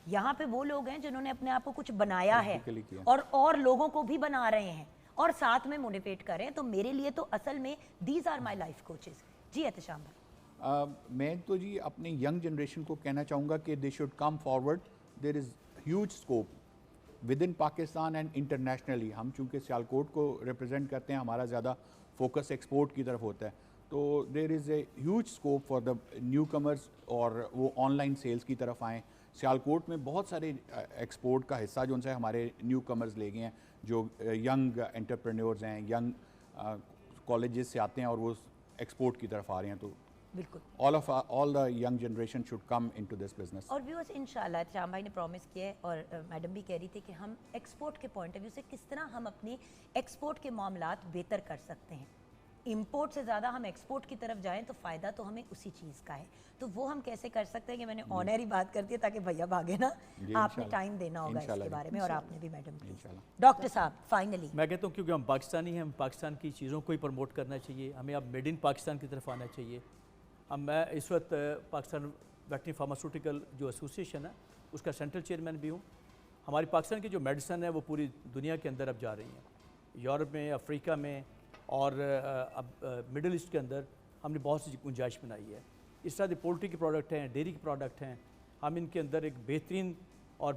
यहाँ पे वो लोग हैं जिन्होंने अपने आप को कुछ बनाया है Practically किया। और लोगों को भी बना रहे हैं और साथ में मोटिवेट कर रहे हैं। तो मेरे लिए तो असल में these are my life coaches. जी एहतशाम भाई। मैं तो जी अपनी यंग जनरेशन को कहना चाहूँगा कि they should come forward. There is huge scope within Pakistan and internationally. हम चूँकि सियालकोट को रिप्रेजेंट करते हैं, हमारा ज़्यादा फोकस एक्सपोर्ट की तरफ होता है, तो there is a huge scope for the new commerce और वो ऑनलाइन सेल्स की तरफ आएँ। सियालकोट में बहुत सारे एक्सपोर्ट का हिस्सा जो उनसे हमारे न्यू कमर्स ले गए हैं, जो यंग एंटरप्रेन्योर्स हैं, यंग कॉलेजेस से आते हैं और वो एक्सपोर्ट की तरफ आ रहे हैं। तो बिल्कुल all the young generation should come into this business. और व्यूअर्स इंशाल्लाह श्याम भाई ने प्रॉमिस किया है और मैडम भी कह रही थी कि हम एक्सपोर्ट के पॉइंट ऑफ व्यू से किस तरह हम अपनी एक्सपोर्ट के मामलात बेहतर कर सकते हैं। इंपोर्ट से ज़्यादा हम एक्सपोर्ट की तरफ जाएं तो फ़ायदा तो हमें उसी चीज़ का है। तो वो हम कैसे कर सकते हैं कि मैंने ऑनर ही बात कर दी है ताकि भैया भागे ना। आपने इंशाल्लाह। टाइम देना होगा इसके इंशाल्लाह। बारे में और आपने भी मैडम प्लीज। इंशाल्लाह। डॉक्टर साहब फाइनली मैं कहता हूँ क्योंकि हम पाकिस्तानी हैं, हम पाकिस्तान की चीज़ों को ही प्रमोट करना चाहिए। हमें अब मेड इन पाकिस्तान की तरफ आना चाहिए। अब मैं इस वक्त पाकिस्तान वेटरनरी फार्मास्यूटिकल जो एसोसिएशन है उसका सेंट्रल चेयरमैन भी हूँ। हमारी पाकिस्तान की जो मेडिसन है वो पूरी दुनिया के अंदर अब जा रही हैं, यूरोप में, अफ्रीका में और अब मिडल ईस्ट के अंदर हमने बहुत सी गुंजाइश बनाई है। इस तरह के पोल्ट्री के प्रोडक्ट हैं, डेयरी के प्रोडक्ट हैं, हम इनके अंदर एक बेहतरीन और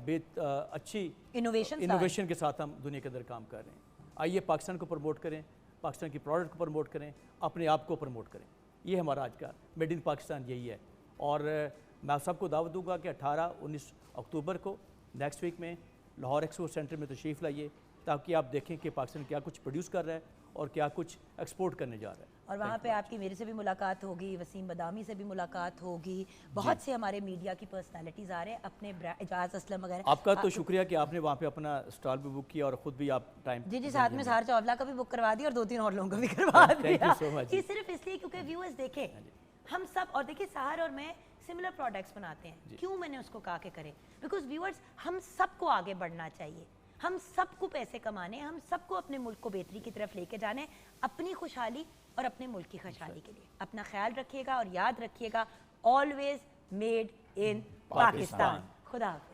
अच्छी इनोवेशन के साथ हम दुनिया के अंदर काम कर रहे हैं। आइए पाकिस्तान को प्रमोट करें, पाकिस्तान की प्रोडक्ट को प्रमोट करें, अपने आप को प्रमोट करें। ये हमारा आज का मेड इन पाकिस्तान यही है। और मैं आप सबको दावत दूंगा कि 18-19 अक्टूबर को नेक्स्ट वीक में लाहौर एक्सपो सेंटर में तशरीफ़ लाइए ताकि आप देखें कि पाकिस्तान क्या कुछ प्रोड्यूस कर रहा है और क्या कुछ एक्सपोर्ट करने जा रहा है। और वहाँ पे आपकी मेरे से भी मुलाकात होगी, वसीम बदामी से भी मुलाकात होगी, बहुत से हमारे मीडिया की पर्सनालिटीज़ आ रहे हैं, अपने एजाज असलम वगैरह। आपका तो शुक्रिया कि आपने वहाँ पे अपना स्टॉल भी बुक किया और ख़ुद भी आप टाइम जी साथ में सार चावला का भी बुक करवा दिया और 2-3 और लोगों का भी करवा दिया। Thank you so much. ये सिर्फ इसलिए क्योंकि व्यूअर्स देखें हम सब, और देखिए साहर और मैं सिमिलर प्रोडक्ट्स बनाते हैं। क्यों मैंने उसको कहा कि करें? बिकॉज व्यूअर्स हम सबको आगे बढ़ना चाहिए, हम सबको पैसे कमाने, हम सबको अपने मुल्क को बेहतरी की तरफ लेके जाना है, अपनी खुशहाली और अपने मुल्क की खुशहाली के लिए। अपना ख्याल रखिएगा और याद रखिएगा, ऑलवेज मेड इन पाकिस्तान। खुदा हाफिज़।